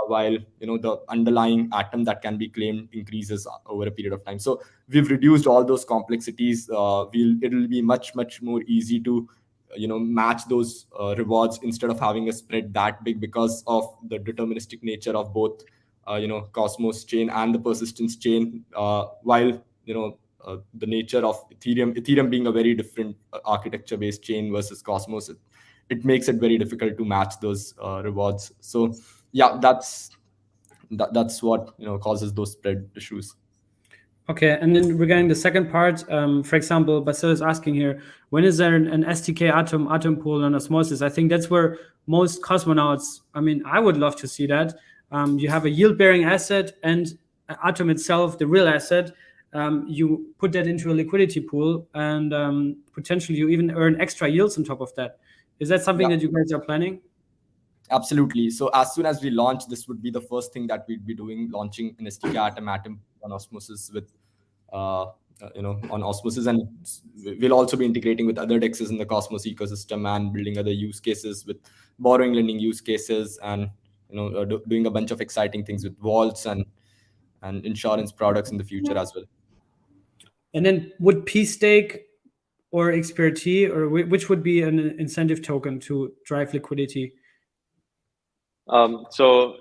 while the underlying Atom that can be claimed increases over a period of time. So we've reduced all those complexities. It'll be much more easy to match those rewards, instead of having a spread that big, because of the deterministic nature of both Cosmos chain and the persistence chain, while the nature of Ethereum being a very different architecture based chain versus Cosmos, it makes it very difficult to match those rewards. So yeah, that's what causes those spread issues. Okay, and then regarding the second part, for example, Basil is asking here, when is there an STK Atom pool on Osmosis? I think that's where most cosmonauts, I would love to see that. You have a yield-bearing asset, and Atom itself, the real asset, you put that into a liquidity pool, and potentially you even earn extra yields on top of that. Is that something that you guys are planning? Absolutely. So as soon as we launch, this would be the first thing that we'd be doing, launching an STK Atom on Osmosis with, on Osmosis, and we'll also be integrating with other dexes in the Cosmos ecosystem and building other use cases with borrowing lending use cases, and doing a bunch of exciting things with vaults and insurance products in the future as well. And then would pStake or XPRT, or which would be an incentive token to drive liquidity? That's a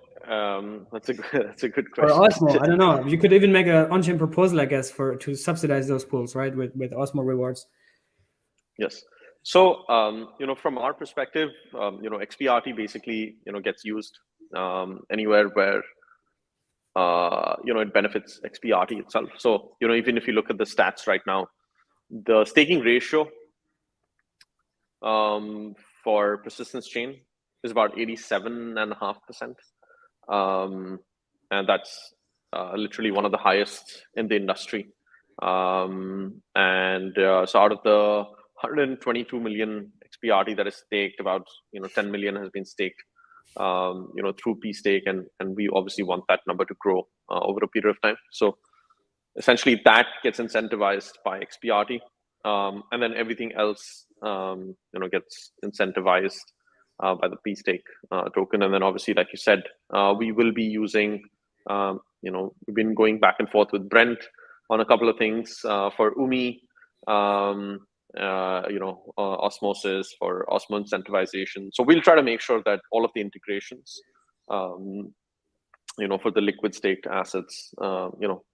good question. Or Osmo, I don't know. You could even make an on-chain proposal, I guess, to subsidize those pools, right, with Osmo rewards. Yes. So from our perspective, XPRT basically gets used anywhere where it benefits XPRT itself. So even if you look at the stats right now, the staking ratio for persistence chain is about 87.5%, and that's literally one of the highest in the industry. So out of the 122 million XPRT that is staked, about 10 million has been staked through pStake, and we obviously want that number to grow over a period of time. So essentially that gets incentivized by XPRT, and then everything else gets incentivized by the pStake token. And then obviously, like you said, we will be using, we've been going back and forth with Brent on a couple of things for UMI, Osmosis, for Osmo incentivization. So we'll try to make sure that all of the integrations, for the liquid staked assets,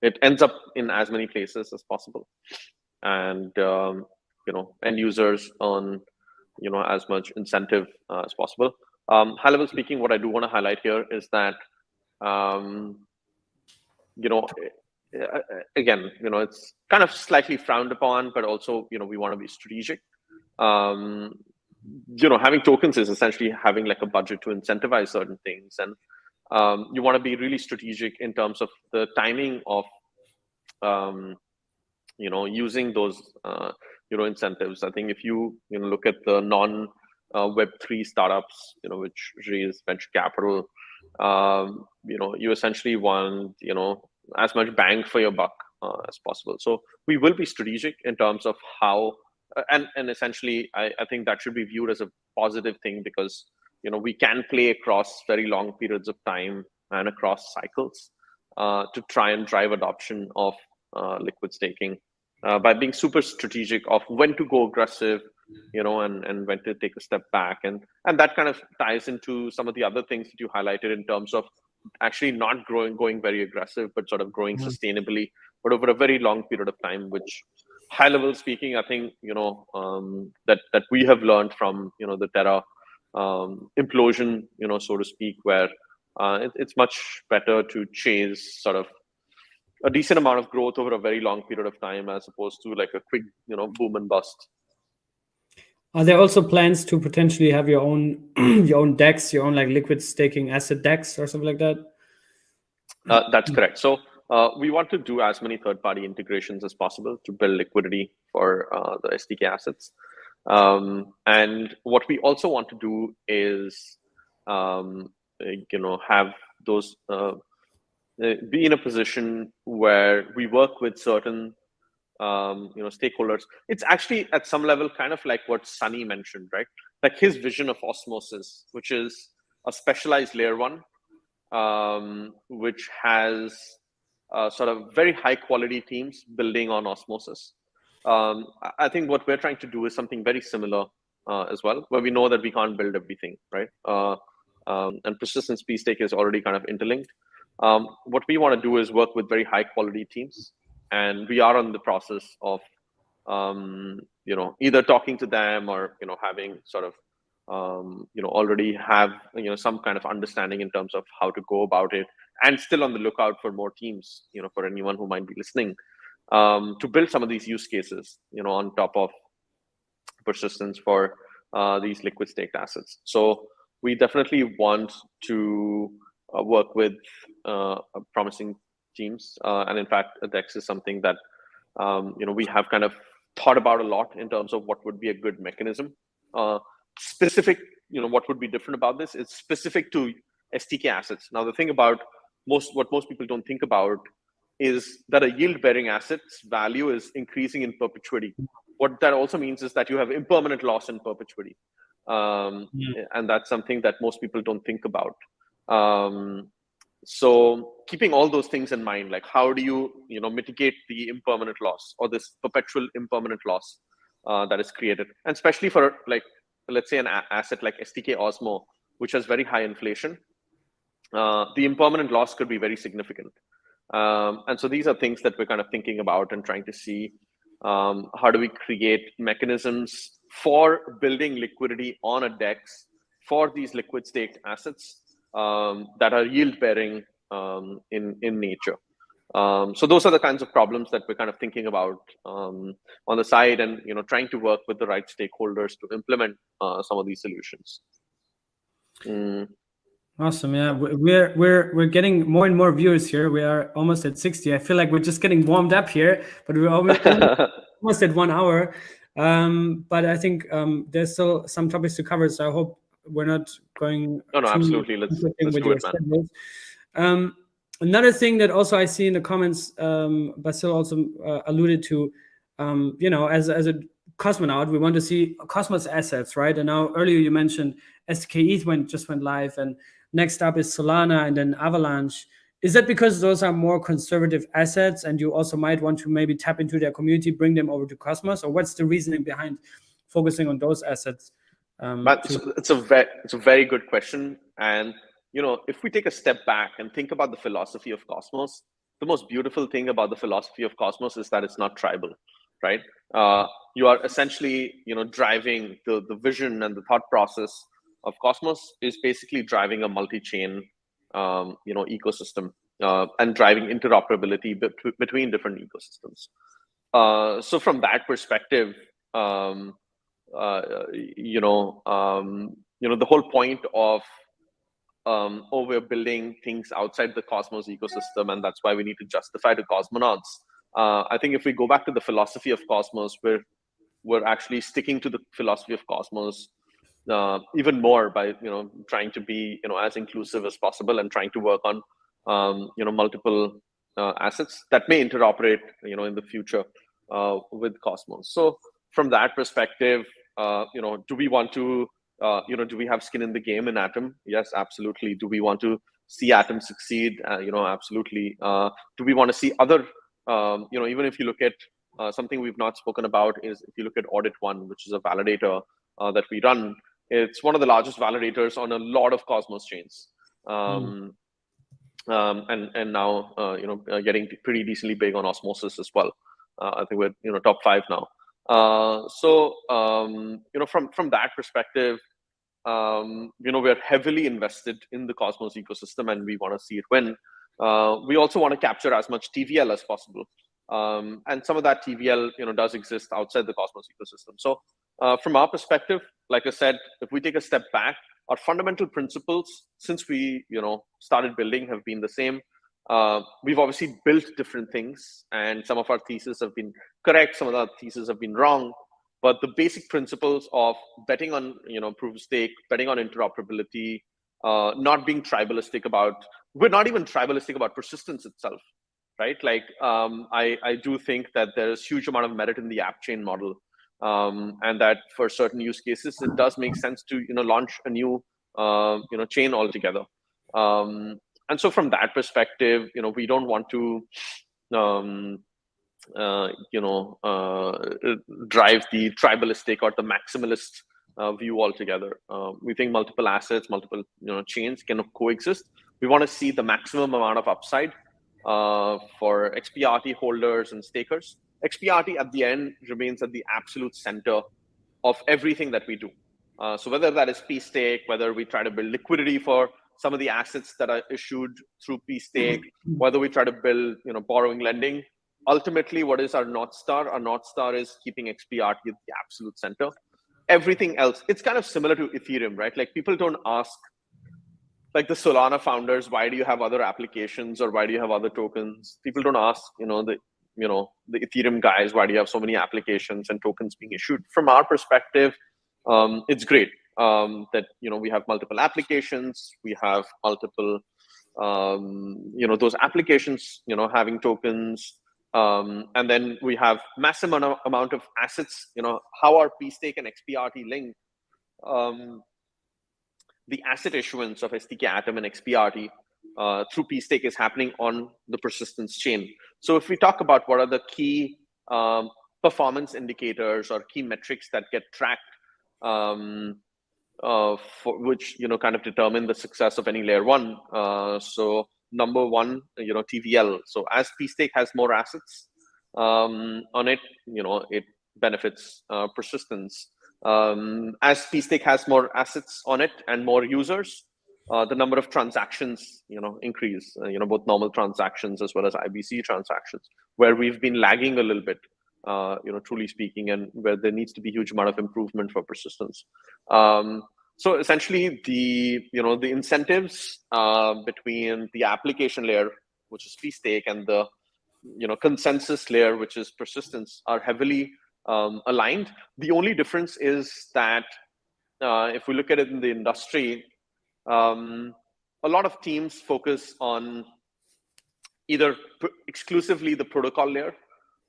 it ends up in as many places as possible, and end users on as much incentive as possible. High level speaking, what I do want to highlight here is that again, it's kind of slightly frowned upon, but also we want to be strategic. Having tokens is essentially having like a budget to incentivize certain things, and you want to be really strategic in terms of the timing of using those incentives. I think if you look at the non Web3 startups, which raise venture capital, you essentially want as much bang for your buck as possible. So we will be strategic in terms of how, and essentially I think that should be viewed as a positive thing, because we can play across very long periods of time and across cycles to try and drive adoption of liquid staking by being super strategic of when to go aggressive, and when to take a step back, and that kind of ties into some of the other things that you highlighted in terms of actually not going very aggressive, but sort of growing sustainably, but over a very long period of time, which high level speaking, I think, that we have learned from, the Terra implosion, so to speak, where it's much better to chase sort of a decent amount of growth over a very long period of time, as opposed to like a quick, boom and bust. Are there also plans to potentially have your own your own DEX, your own like liquid staking asset DEX or something like that? That's correct. So we want to do as many third-party integrations as possible to build liquidity for the SDK assets. And what we also want to do is, have those be in a position where we work with certain stakeholders. It's actually at some level kind of like what Sunny mentioned, right? Like his vision of osmosis, which is a specialized layer one, which has sort of very high quality teams building on osmosis. I think what we're trying to do is something very similar as well, where we know that we can't build everything, right? And persistence pStake is already kind of interlinked. What we want to do is work with very high quality teams, and we are on the process of either talking to them or having sort of already have some kind of understanding in terms of how to go about it, and still on the lookout for more teams, for anyone who might be listening, to build some of these use cases on top of persistence for these liquid staked assets. So we definitely want to work with promising teams, and in fact DEX is something that we have kind of thought about a lot in terms of what would be a good mechanism. Specific, what would be different about this is specific to STK assets. Now the thing about what most people don't think about is that a yield bearing asset's value is increasing in perpetuity. What that also means is that you have impermanent loss in perpetuity, and that's something that most people don't think about. So keeping all those things in mind, like how do you mitigate the impermanent loss or this perpetual impermanent loss that is created, and especially for, like, let's say an asset like STK Osmo, which has very high inflation, the impermanent loss could be very significant. And so these are things that we're kind of thinking about and trying to see how do we create mechanisms for building liquidity on a DEX for these liquid staked assets that are yield bearing in nature. So those are the kinds of problems that we're kind of thinking about on the side, and trying to work with the right stakeholders to implement some of these solutions. Awesome. Yeah, we're getting more and more viewers here. We are almost at 60. I feel like we're just getting warmed up here, but we're almost at 1 hour. But I think there's still some topics to cover, so I hope we're not going. No, absolutely. Let's do it, man. Another thing that also I see in the comments, Basil also alluded to, as a cosmonaut, we want to see Cosmos assets, right? And now earlier you mentioned SKE just went live, and next up is Solana and then Avalanche. Is that because those are more conservative assets and you also might want to maybe tap into their community, bring them over to Cosmos, or what's the reasoning behind focusing on those assets? It's a very good question. And if we take a step back and think about the philosophy of Cosmos, the most beautiful thing about the philosophy of Cosmos is that it's not tribal, right? You are essentially, driving the vision, and the thought process of Cosmos is basically driving a multi-chain, ecosystem, and driving interoperability between different ecosystems. So from that perspective, the whole point of we're building things outside the Cosmos ecosystem, and that's why we need to justify to cosmonauts. I think if we go back to the philosophy of Cosmos, we're actually sticking to the philosophy of Cosmos even more by trying to be as inclusive as possible, and trying to work on multiple assets that may interoperate in the future with Cosmos. So from that perspective, do we want to do we have skin in the game in Atom? Yes, absolutely. Do we want to see Atom succeed? Absolutely. Do we want to see other, even if you look at something we've not spoken about, is if you look at Audit One, which is a validator that we run, it's one of the largest validators on a lot of Cosmos chains. And now, getting pretty decently big on Osmosis as well. I think we're top 5 now. So from that perspective, we're heavily invested in the Cosmos ecosystem, and we want to see it win. We also want to capture as much TVL as possible, and some of that TVL does exist outside the Cosmos ecosystem. So from our perspective, like I said, if we take a step back, our fundamental principles since we started building have been the same. We've obviously built different things, and some of our theses have been correct, some of our theses have been wrong. But the basic principles of betting on, proof of stake, betting on interoperability, not being tribalistic about, we're not even tribalistic about persistence itself, right? Like, I do think that there's huge amount of merit in the app chain model, and that for certain use cases, it does make sense to, launch a new, chain altogether. And so from that perspective, we don't want to, drive the tribalistic or the maximalist view altogether. We think multiple assets, multiple chains can coexist. We want to see the maximum amount of upside for XPRT holders and stakers. XPRT at the end remains at the absolute center of everything that we do. So whether that is pStake, whether we try to build liquidity for some of the assets that are issued through pStake, whether we try to build borrowing, lending, ultimately, what is our North Star? Our North Star is keeping XPRT at the absolute center. Everything else, it's kind of similar to Ethereum, right? Like, people don't ask, like the Solana founders, why do you have other applications or why do you have other tokens? People don't ask, the Ethereum guys, why do you have so many applications and tokens being issued? From our perspective, it's great that we have multiple applications, we have multiple those applications having tokens. And then we have massive amount of assets. How are pStake and XPRT linked? The asset issuance of STK Atom and XPRT through pStake is happening on the persistence chain. So if we talk about what are the key performance indicators or key metrics that get tracked, for which kind of determine the success of any layer one. So number one, TVL. So as pStake has more assets on it, it benefits persistence. As pStake has more assets on it and more users, the number of transactions, increase. Both normal transactions as well as IBC transactions, where we've been lagging a little bit, truly speaking, and where there needs to be huge amount of improvement for persistence. So essentially, the incentives between the application layer, which is pStake, and the consensus layer, which is persistence, are heavily aligned. The only difference is that if we look at it in the industry, a lot of teams focus on either exclusively the protocol layer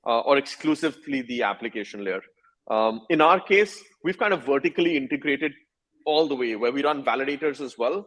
or exclusively the application layer. In our case, we've kind of vertically integrated all the way, where we run validators as well.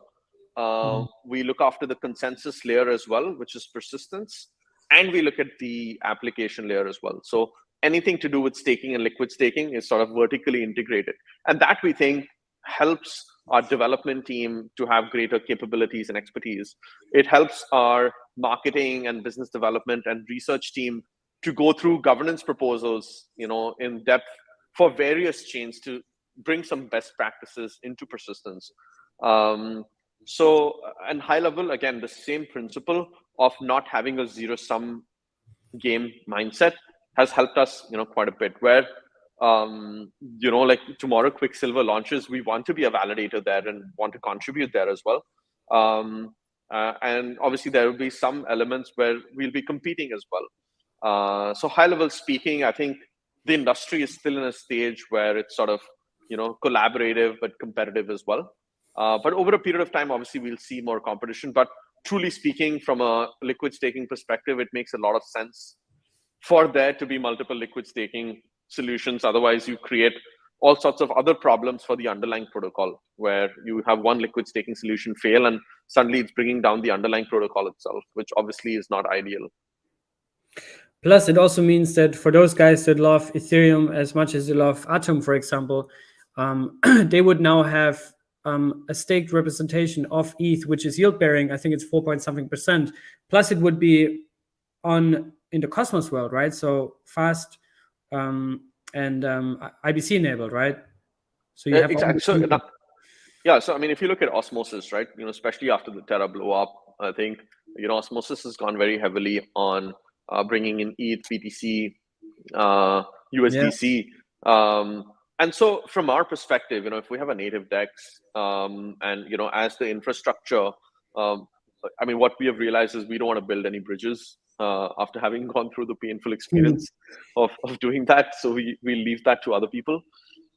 We look after the consensus layer as well, which is persistence, and we look at the application layer as well. So anything to do with staking and liquid staking is sort of vertically integrated. And that, we think, helps our development team to have greater capabilities and expertise. It helps our marketing and business development and research team to go through governance proposals, in depth for various chains to bring some best practices into persistence. So, and high level, again, the same principle of not having a zero-sum game mindset has helped us, quite a bit. Where, like tomorrow Quicksilver launches, we want to be a validator there and want to contribute there as well. And obviously, there will be some elements where we'll be competing as well. So, high level speaking, I think the industry is still in a stage where it's sort of collaborative but competitive as well. But over a period of time, obviously, we'll see more competition. But truly speaking, from a liquid staking perspective, it makes a lot of sense for there to be multiple liquid staking solutions. Otherwise, you create all sorts of other problems for the underlying protocol, where you have one liquid staking solution fail and suddenly it's bringing down the underlying protocol itself, which obviously is not ideal. Plus, it also means that for those guys that love Ethereum as much as they love Atom, for example, they would now have a staked representation of ETH, which is yield bearing. I think it's 4-point-something%. Plus, it would be in the Cosmos world, right? So fast and IBC enabled, right? So you have exactly. So I mean, if you look at Osmosis, right? Especially after the Terra blow up, I think Osmosis has gone very heavily on bringing in ETH, BTC, USDC. Yeah. And so from our perspective, if we have a native DEX and, as the infrastructure I mean, what we have realized is we don't want to build any bridges after having gone through the painful experience of doing that. So we leave that to other people.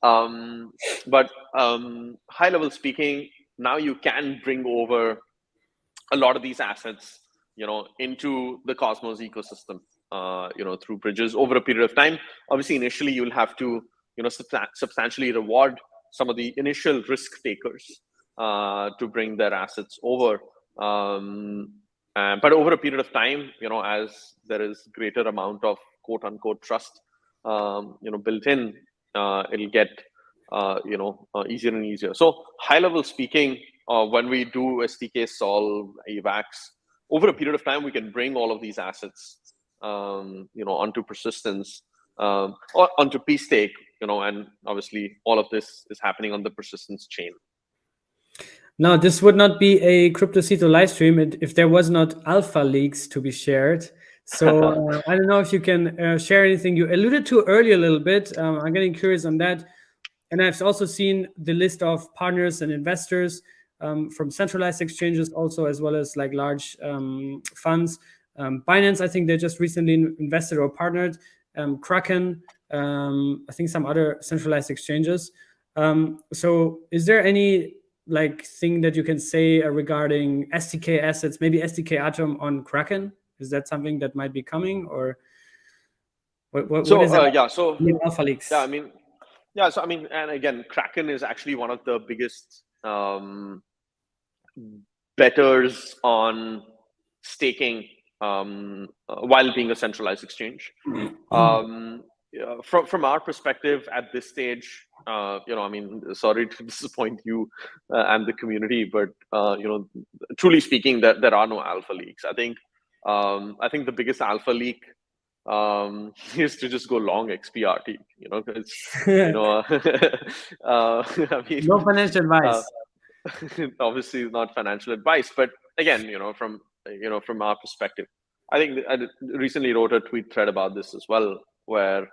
But high level speaking, now you can bring over a lot of these assets, into the Cosmos ecosystem, through bridges over a period of time. Obviously, initially you'll have to, substantially reward some of the initial risk takers to bring their assets over. But over a period of time, as there is greater amount of quote unquote trust, built in, it'll get, easier and easier. So high level speaking, when we do STK solve AVAX, over a period of time, we can bring all of these assets, onto persistence, or onto pStake, and obviously all of this is happening on the persistence chain. Now, this would not be a CryptoCito live stream if there was not alpha leaks to be shared. So I don't know if you can share anything you alluded to earlier a little bit. I'm getting curious on that. And I've also seen the list of partners and investors from centralized exchanges also, as well as like large funds. Binance, I think they just recently invested or partnered. Kraken, I think some other centralized exchanges. So is there any thing that you can say regarding STK assets, maybe STK Atom on Kraken? Is that something that might be coming, or what is that? Alpha leaks. So and again, Kraken is actually one of the biggest bettors on staking while being a centralized exchange. From our perspective at this stage, sorry to disappoint you and the community, but truly speaking, there are no alpha leaks. I think the biggest alpha leak is to just go long XPRT. No financial advice. Obviously, not financial advice, but again, from our perspective, I think I recently wrote a tweet thread about this as well, where.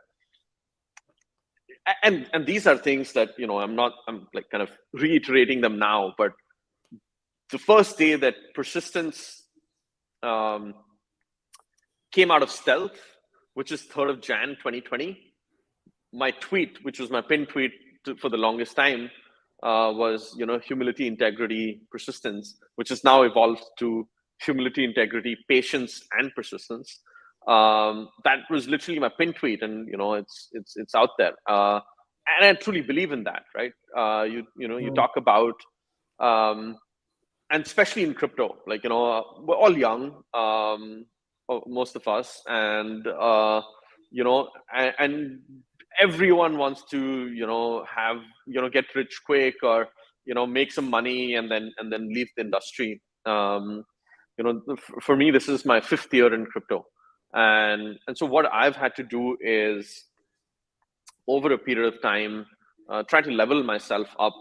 And these are things that I'm like kind of reiterating them now, but the first day that persistence came out of stealth, which is 3rd of Jan 2020, my tweet, which was my pinned tweet for the longest time, was humility, integrity, persistence, which has now evolved to humility, integrity, patience, and persistence. That was literally my pin tweet, and it's out there, and I truly believe in that, right? You talk about, and especially in crypto, we're all young, most of us, and and everyone wants to have get rich quick, or make some money and then leave the industry. For me, this is my 5th year in crypto. And so what I've had to do is, over a period of time, try to level myself up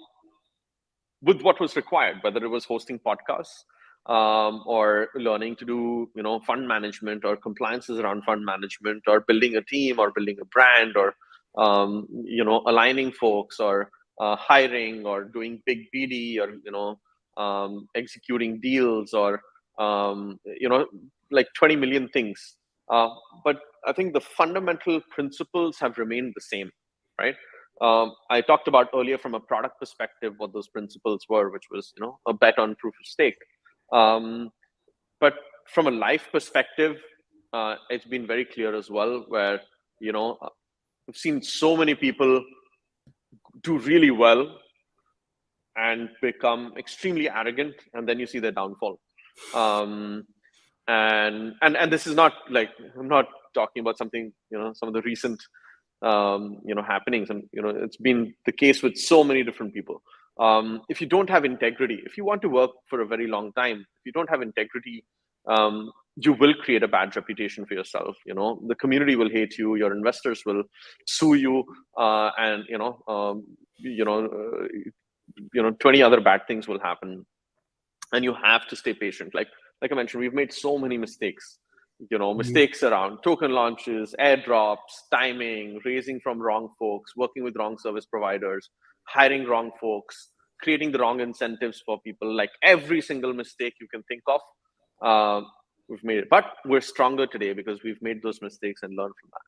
with what was required, whether it was hosting podcasts, or learning to do, fund management or compliances around fund management, or building a team, or building a brand, or, aligning folks, or hiring, or doing big BD, or, executing deals, or, 20 million things. But I think the fundamental principles have remained the same, right? I talked about earlier from a product perspective what those principles were, which was a bet on proof of stake. But from a life perspective, it's been very clear as well, where I've seen so many people do really well and become extremely arrogant, and then you see their downfall. And this is not I'm not talking about something some of the recent happenings, and it's been the case with so many different people. If you don't have integrity, if you want to work for a very long time, if you don't have integrity, you will create a bad reputation for yourself. The community will hate you, your investors will sue you, and 20 other bad things will happen, and you have to stay patient. Like I mentioned, we've made so many mistakes, mistakes around token launches, airdrops, timing, raising from wrong folks, working with wrong service providers, hiring wrong folks, creating the wrong incentives for people. Like every single mistake you can think of, we've made it. But we're stronger today because we've made those mistakes and learned from that.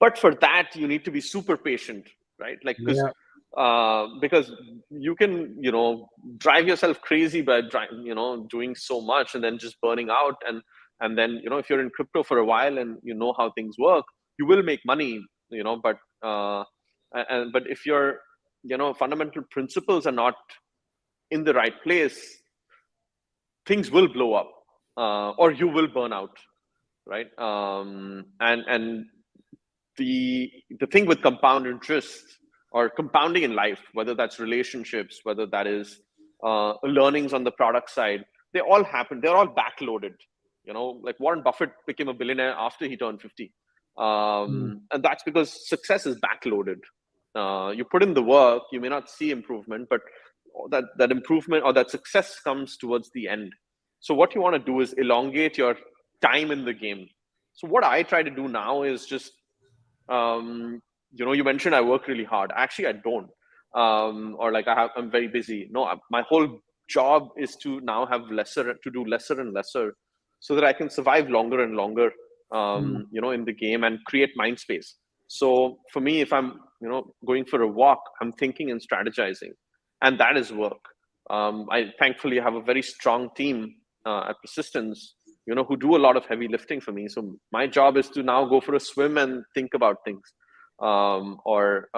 But for that, you need to be super patient, right? Like, because you can, drive yourself crazy by doing so much and then just burning out. And then, if you're in crypto for a while and you know how things work, you will make money, but if your, fundamental principles are not in the right place, things will blow up, or you will burn out, right? And the thing with compound interest or compounding in life, whether that's relationships, whether that is learnings on the product side, they all happen. They're all backloaded. Like Warren Buffett became a billionaire after he turned 50. And that's because success is backloaded. You put in the work, you may not see improvement, but that improvement or that success comes towards the end. So what you want to do is elongate your time in the game. So what I try to do now is just, you mentioned I work really hard. Actually, I don't. Or like I'm very busy. No, my whole job is to now do lesser and lesser, so that I can survive longer and longer, in the game and create mind space. So for me, if I'm, going for a walk, I'm thinking and strategizing, and that is work. I thankfully have a very strong team at Persistence, who do a lot of heavy lifting for me. So my job is to now go for a swim and think about things, or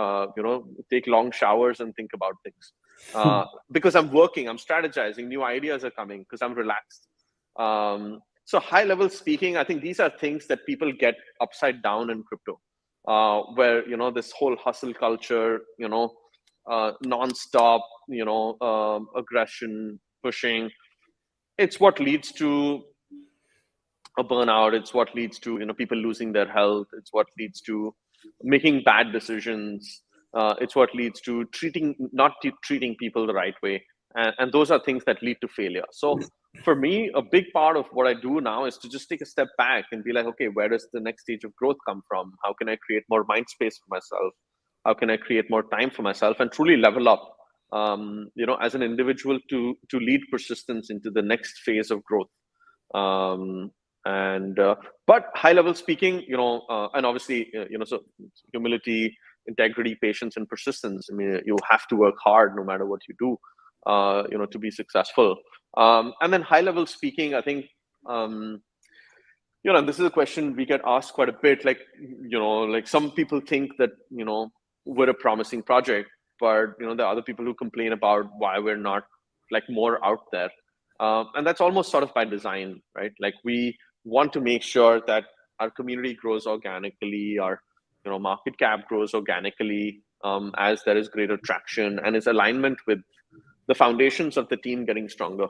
take long showers and think about things, because I'm working, I'm strategizing, new ideas are coming because I'm relaxed. So high level speaking, I think these are things that people get upside down in crypto, where, this whole hustle culture, nonstop, aggression, pushing, it's what leads to a burnout. It's what leads to, people losing their health. It's what leads to making bad decisions. It's what leads to not treating people the right way. And those are things that lead to failure. So for me, a big part of what I do now is to just take a step back and be like, okay, where does the next stage of growth come from? How can I create more mind space for myself? How can I create more time for myself and truly level up, as an individual to lead Persistence into the next phase of growth? But high level speaking, and obviously, so humility, integrity, patience, and persistence. I mean, you have to work hard no matter what you do, to be successful. And then high level speaking, I think, this is a question we get asked quite a bit. Like, like some people think that, we're a promising project, but, there are other people who complain about why we're not like more out there. And that's almost sort of by design, right? Like we want to make sure that our community grows organically, our market cap grows organically, as there is greater traction and is alignment with the foundations of the team getting stronger.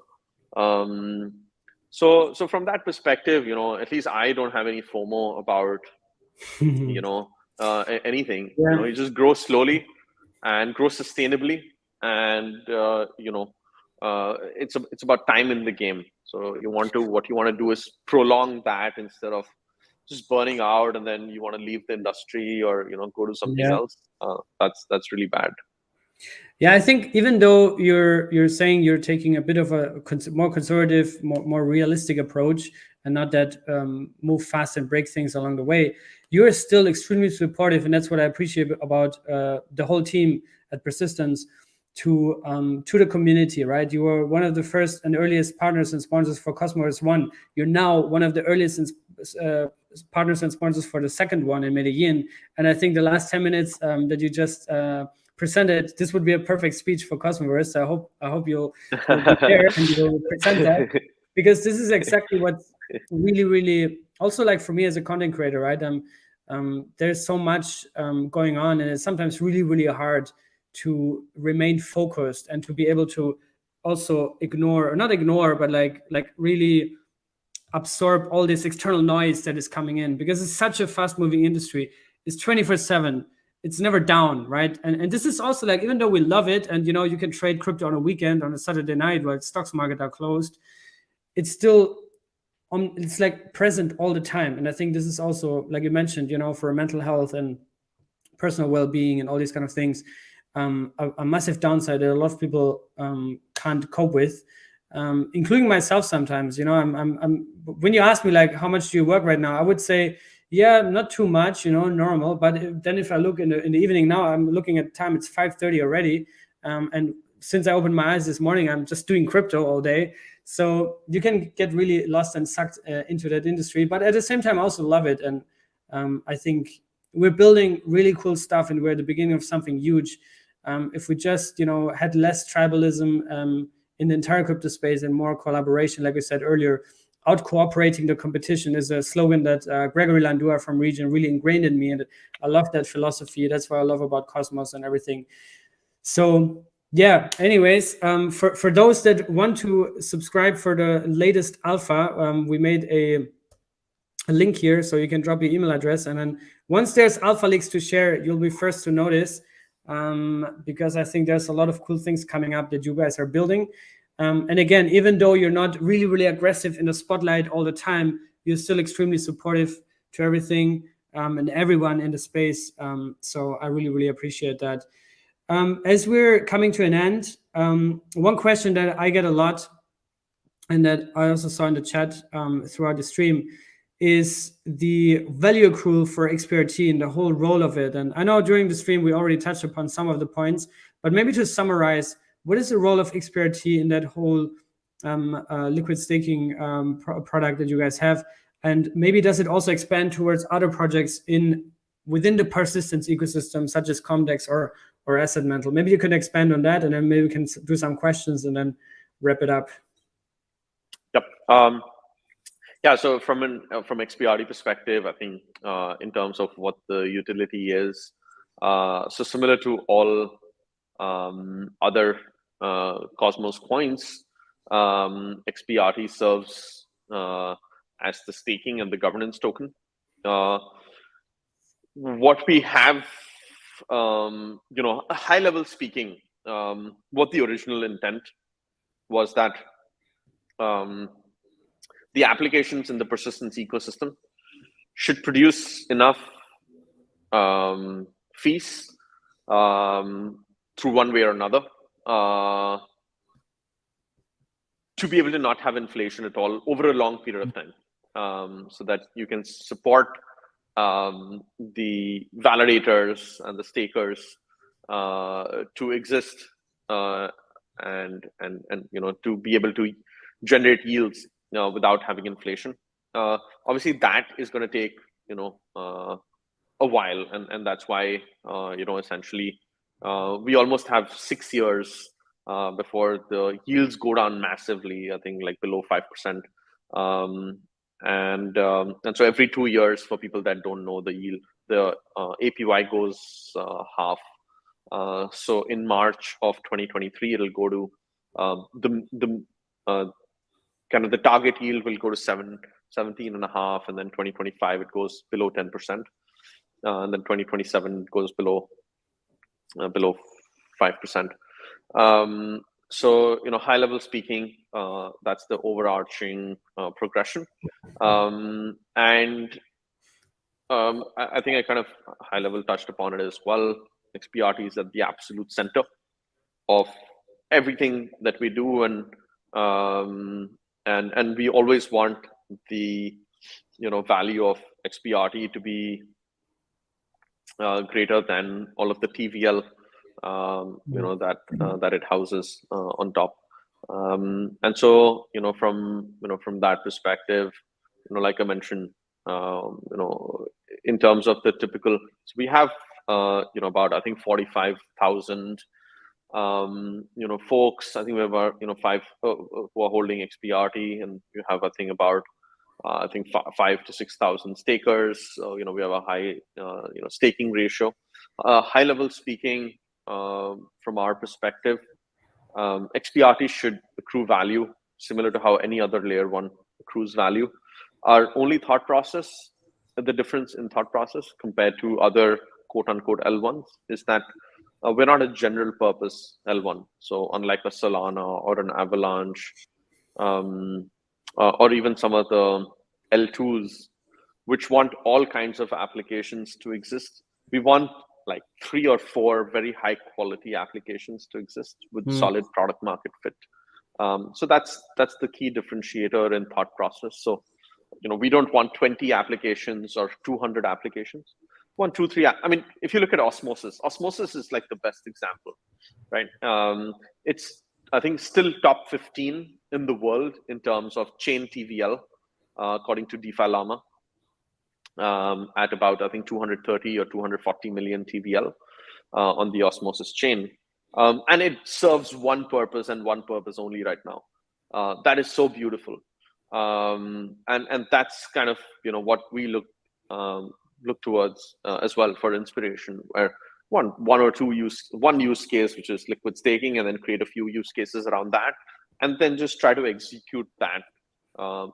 So from that perspective, at least I don't have any FOMO about anything. You just grow slowly and grow sustainably, and it's about time in the game. So what you want to do is prolong that instead of just burning out and then you want to leave the industry or go to something else. That's really bad. Yeah, I think even though you're saying you're taking a bit of a more conservative, more realistic approach, and not that move fast and break things along the way, you're still extremely supportive, and that's what I appreciate about the whole team at Persistence to the community, right? You were one of the first and earliest partners and sponsors for Cosmos 1. You're now one of the earliest partners and sponsors for the second one in Medellin. And I think the last 10 minutes that you just presented, this would be a perfect speech for Cosmoverse. I hope you'll be there and you'll present that, because this is exactly what really, really also, like for me as a content creator, right? There's so much going on, and it's sometimes really, really hard to remain focused and to be able to also not ignore, but like really absorb all this external noise that is coming in, because it's such a fast moving industry. It's 24/7. It's never down, right? And this is also like, even though we love it, and you can trade crypto on a weekend, on a Saturday night while stocks market are closed, it's still it's like present all the time. And I think this is also, like you mentioned, for mental health and personal well-being and all these kind of things, a massive downside that a lot of people can't cope with. including myself sometimes. You know, I'm when you ask me like how much do you work right now, I would say, yeah, not too much, you know, normal. But then if I look in the evening now, I'm looking at time, it's 5:30 already, and since I opened my eyes this morning, I'm just doing crypto all day. So you can get really lost and sucked into that industry, but at the same time, I also love it. And I think we're building really cool stuff, and we're at the beginning of something huge. If we just, you know, had less tribalism in the entire crypto space and more collaboration, like we said earlier, out cooperating the competition is a slogan that Gregory Landua from Region really ingrained in me, and I love that philosophy. That's what I love about Cosmos and everything. So yeah, anyways, for those that want to subscribe for the latest alpha, we made a link here, so you can drop your email address, and then once there's alpha leaks to share, you'll be first to notice, because I think there's a lot of cool things coming up that you guys are building. And again, even though you're not really aggressive in the spotlight all the time, you're still extremely supportive to everything and everyone in the space. So I really appreciate that. As we're coming to an end, one question that I get a lot, and that I also saw in the chat throughout the stream, is the value accrual for XPRT and the whole role of it. And I know during the stream we already touched upon some of the points, but maybe to summarize, what is the role of XPRT in that whole liquid staking product that you guys have? And maybe does it also expand towards other projects within the persistence ecosystem, such as Comdex or Asset Mantle? Maybe you can expand on that, and then maybe we can do some questions and then wrap it up. Yep. Yeah. So from XPRT perspective, I think in terms of what the utility is, so similar to all other Cosmos coins, XPRT serves as the staking and the governance token. What we have, you know, high level speaking, what the original intent was that the applications in the persistence ecosystem should produce enough fees through one way or another to be able to not have inflation at all over a long period of time, so that you can support the validators and the stakers to exist and you know, to be able to generate yields without having inflation. Obviously, that is going to take, you know, a while, and that's why you know, essentially we almost have 6 years before the yields go down massively. I think like below 5%, and so every 2 years, for people that don't know, the yield, the APY goes half. So in March of 2023, it'll go to kind of the target yield will go to 17.5, and then 2025 it goes below 10%, and then 2027 it goes below 5%. So, you know, high level speaking, that's the overarching progression. And I think I kind of high level touched upon it as well. XPRT is at the absolute center of everything that we do, and we always want the, you know, value of XPRT to be greater than all of the TVL, you know, that it houses on top. And so, you know, from that perspective, you know, like I mentioned, you know, in terms of the typical, so we have you know, about, I think, 45,000 you know, folks. I think we have about, you know, 5 who are holding XPRT, and you have, I think, about I think 5,000 to 6,000 stakers. So, you know, we have a high you know, staking ratio. High level speaking, from our perspective, XPRT should accrue value similar to how any other layer 1 accrues value. Our only thought process, the difference in thought process compared to other quote unquote L1s, is that we're not a general purpose L1. So unlike a Solana or an Avalanche, or even some of the L2s, which want all kinds of applications to exist, we want like 3 or 4 very high quality applications to exist with solid product market fit. So that's the key differentiator in thought process. So, we don't want 20 applications or 200 applications. 1, 2, 3. I mean, if you look at Osmosis is like the best example, right? It's, I think, still top 15 in the world in terms of chain TVL, according to DeFi Llama, at about, I think, 230 or 240 million TVL on the Osmosis chain. And it serves one purpose and one purpose only right now. That is so beautiful. And that's kind of, what we look towards as well for inspiration, where one use case, which is liquid staking, and then create a few use cases around that, and then just try to execute that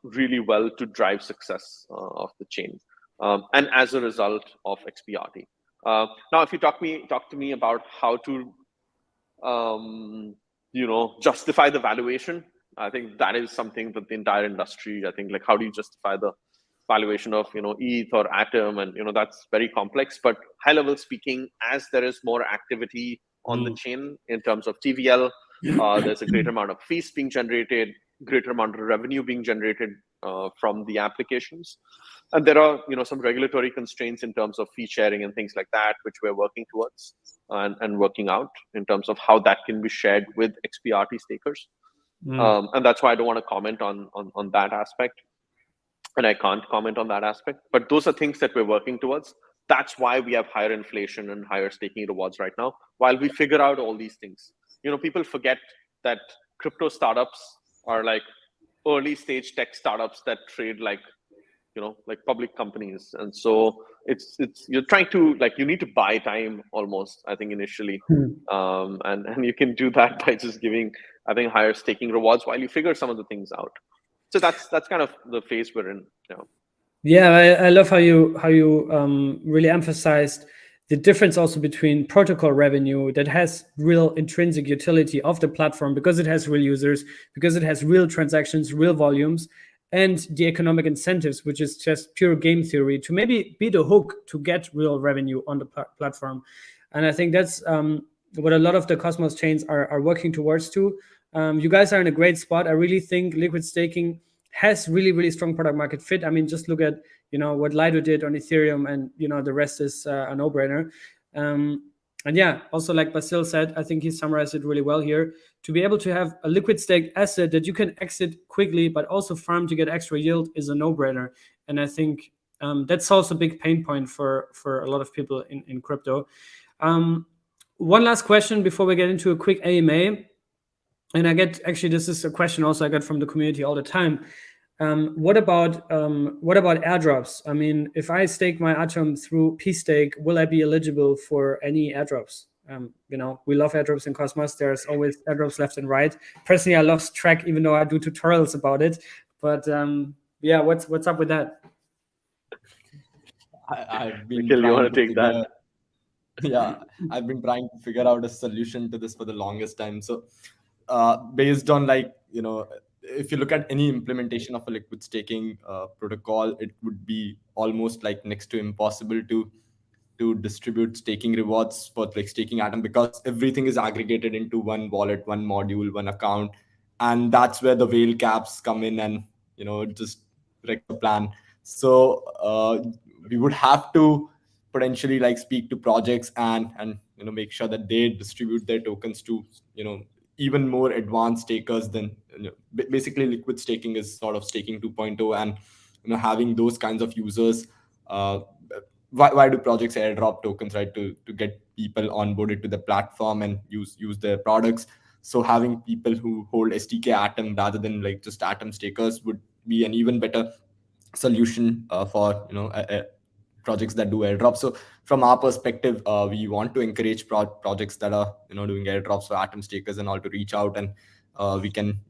really well to drive success of the chain, and as a result of XPRT. Now, if you talk to me about how to justify the valuation, I think that is something that the entire industry, I think, like, how do you justify the valuation of ETH or Atom, and that's very complex. But high level speaking, as there is more activity on the chain in terms of TVL, there's a greater amount of fees being generated, greater amount of revenue being generated from the applications, and there are some regulatory constraints in terms of fee sharing and things like that, which we're working towards and working out in terms of how that can be shared with XPRT stakers. And that's why I don't want to comment on that aspect, and I can't comment on that aspect. But those are things that we're working towards. That's why we have higher inflation and higher staking rewards right now, while we figure out all these things. People forget that crypto startups are like early stage tech startups that trade like public companies. And so it's you're trying to, like, you need to buy time almost, I think, initially. And you can do that by just giving, I think, higher staking rewards while you figure some of the things out. So that's kind of the phase we're in now. Yeah, I love how you really emphasized the difference also between protocol revenue that has real intrinsic utility of the platform because it has real users, because it has real transactions, real volumes, and the economic incentives, which is just pure game theory, to maybe be the hook to get real revenue on the platform. And I think that's what a lot of the Cosmos chains are working towards too. You guys are in a great spot. I really think liquid staking has really, really strong product market fit. I mean, just look at what Lido did on Ethereum, and the rest is a no-brainer. And yeah, also like Basil said, I think he summarized it really well here. To be able to have a liquid staked asset that you can exit quickly, but also farm to get extra yield is a no-brainer. And I think that's also a big pain point for a lot of people in crypto. One last question before we get into a quick AMA. And this is a question also I get from the community all the time. What about airdrops? I mean, if I stake my Atom through pStake, will I be eligible for any airdrops? We love airdrops in Cosmos. There's always airdrops left and right. Personally, I lost track, even though I do tutorials about it. But yeah, what's up with that? I've been Nikhil, you want to take that? Yeah, I've been trying to figure out a solution to this for the longest time. So based on, like, if you look at any implementation of a liquid staking protocol, it would be almost like next to impossible to distribute staking rewards for, like, staking Atom, because everything is aggregated into one wallet, one module, one account. And that's where the whale caps come in and just wreck the plan. So we would have to potentially, like, speak to projects and make sure that they distribute their tokens to even more advanced stakers than basically liquid staking is sort of staking 2.0, and having those kinds of users. Why do projects airdrop tokens, right, to get people onboarded to the platform and use their products? So having people who hold STK Atom rather than, like, just Atom stakers would be an even better solution for projects that do airdrops. So from our perspective, we want to encourage projects that are doing airdrops for Atom stakers and all to reach out, and we can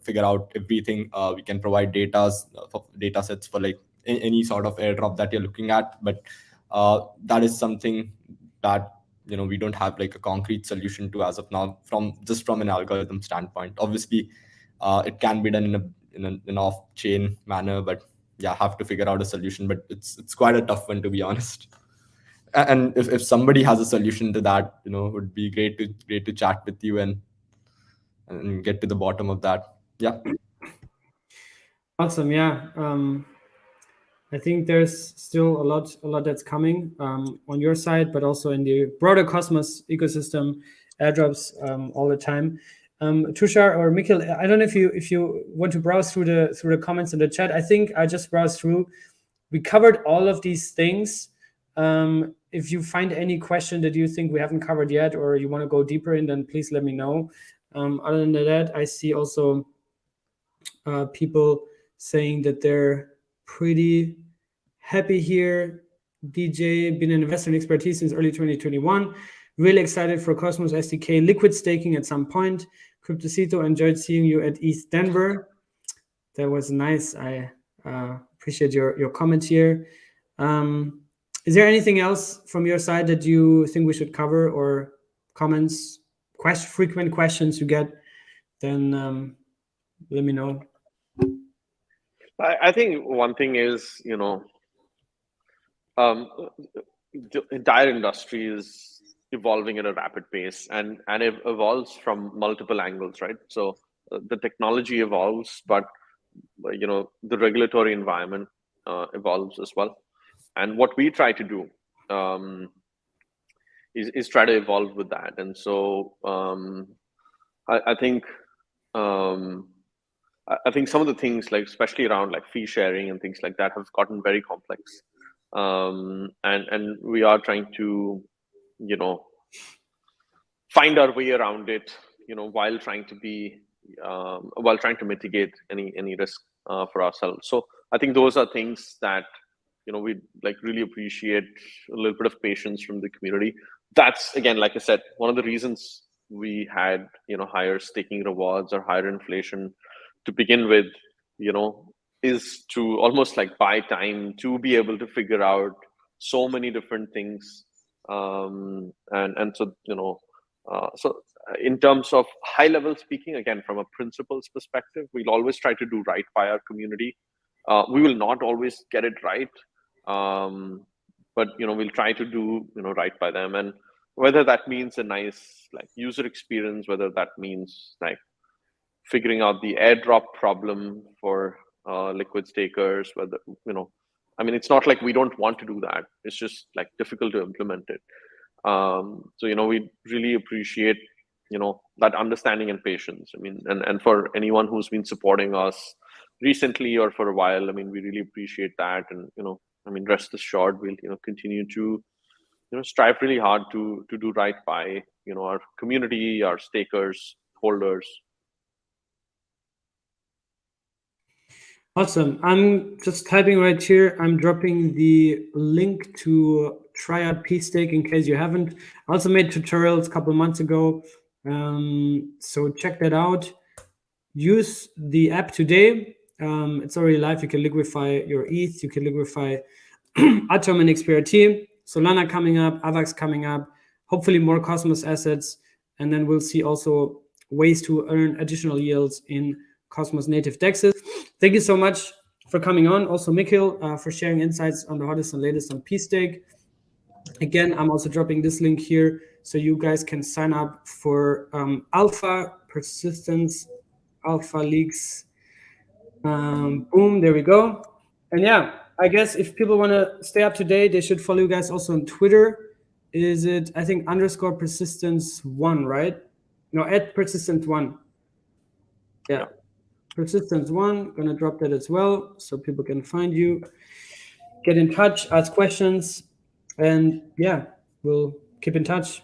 figure out everything. We can provide data sets for, like, any sort of airdrop that you're looking at. But that is something that we don't have, like, a concrete solution to as of now, from an algorithm standpoint. Obviously it can be done in an off-chain manner, but yeah, have to figure out a solution. But it's quite a tough one, to be honest. And if somebody has a solution to that, would be great to chat with you and and get to the bottom of that. Yeah. Awesome. Yeah. I think there's still a lot that's coming on your side, but also in the broader Cosmos ecosystem, airdrops all the time. Tushar or Mikhail, I don't know if you want to browse through the comments in the chat. I think I just browsed through. We covered all of these things. If you find any question that you think we haven't covered yet, or you want to go deeper in, then please let me know. Other than that, I see also people saying that they're pretty happy here. DJ, been an investor in XPRT since early 2021. Really excited for Cosmos SDK liquid staking at some point. Cryptocito, enjoyed seeing you at East Denver. That was nice. I appreciate your comment here. Is there anything else from your side that you think we should cover, or comments, frequent questions you get? Then let me know. I think one thing is, the entire industry is evolving at a rapid pace, and it evolves from multiple angles, right? So the technology evolves, but the regulatory environment evolves as well. And what we try to do is try to evolve with that. And so I think some of the things, like especially around like fee sharing and things like that, have gotten very complex. And we are trying to, find our way around it, while trying to mitigate any risk for ourselves. So I think those are things that, we like really appreciate a little bit of patience from the community. That's, again, like I said, one of the reasons we had, higher staking rewards or higher inflation to begin with, is to almost like buy time to be able to figure out so many different things. And so, so in terms of high level speaking, again, from a principles perspective, we'll always try to do right by our community. We will not always get it right. But, we'll try to do, right by them. And whether that means a nice like user experience, whether that means like figuring out the airdrop problem for liquid stakers, whether, it's not like we don't want to do that. It's just like difficult to implement it. So, we really appreciate, that understanding and patience. And for anyone who's been supporting us recently or for a while, we really appreciate that. And, rest assured, we'll, continue to, strive really hard to do right by, our community, our stakers, holders. Awesome. I'm just typing right here. I'm dropping the link to try out pStake in case you haven't. I also made tutorials a couple months ago. So check that out. Use the app today. It's already live. You can liquefy your ETH. You can liquefy Atom and XPRT. Solana coming up, AVAX coming up, hopefully more Cosmos assets. And then we'll see also ways to earn additional yields in Cosmos native DEXs. Thank you so much for coming on. Also, Mikhail, for sharing insights on the hottest and latest on pStake. Again, I'm also dropping this link here so you guys can sign up for Alpha Persistence, Alpha Leaks. Boom, there we go. And yeah, I guess if people want to stay up to date, they should follow you guys also on Twitter. Is it, I think, _persistence1, right? No, @persistence1. Yeah. Persistence1, gonna drop that as well so people can find you, get in touch, ask questions, and yeah, we'll keep in touch.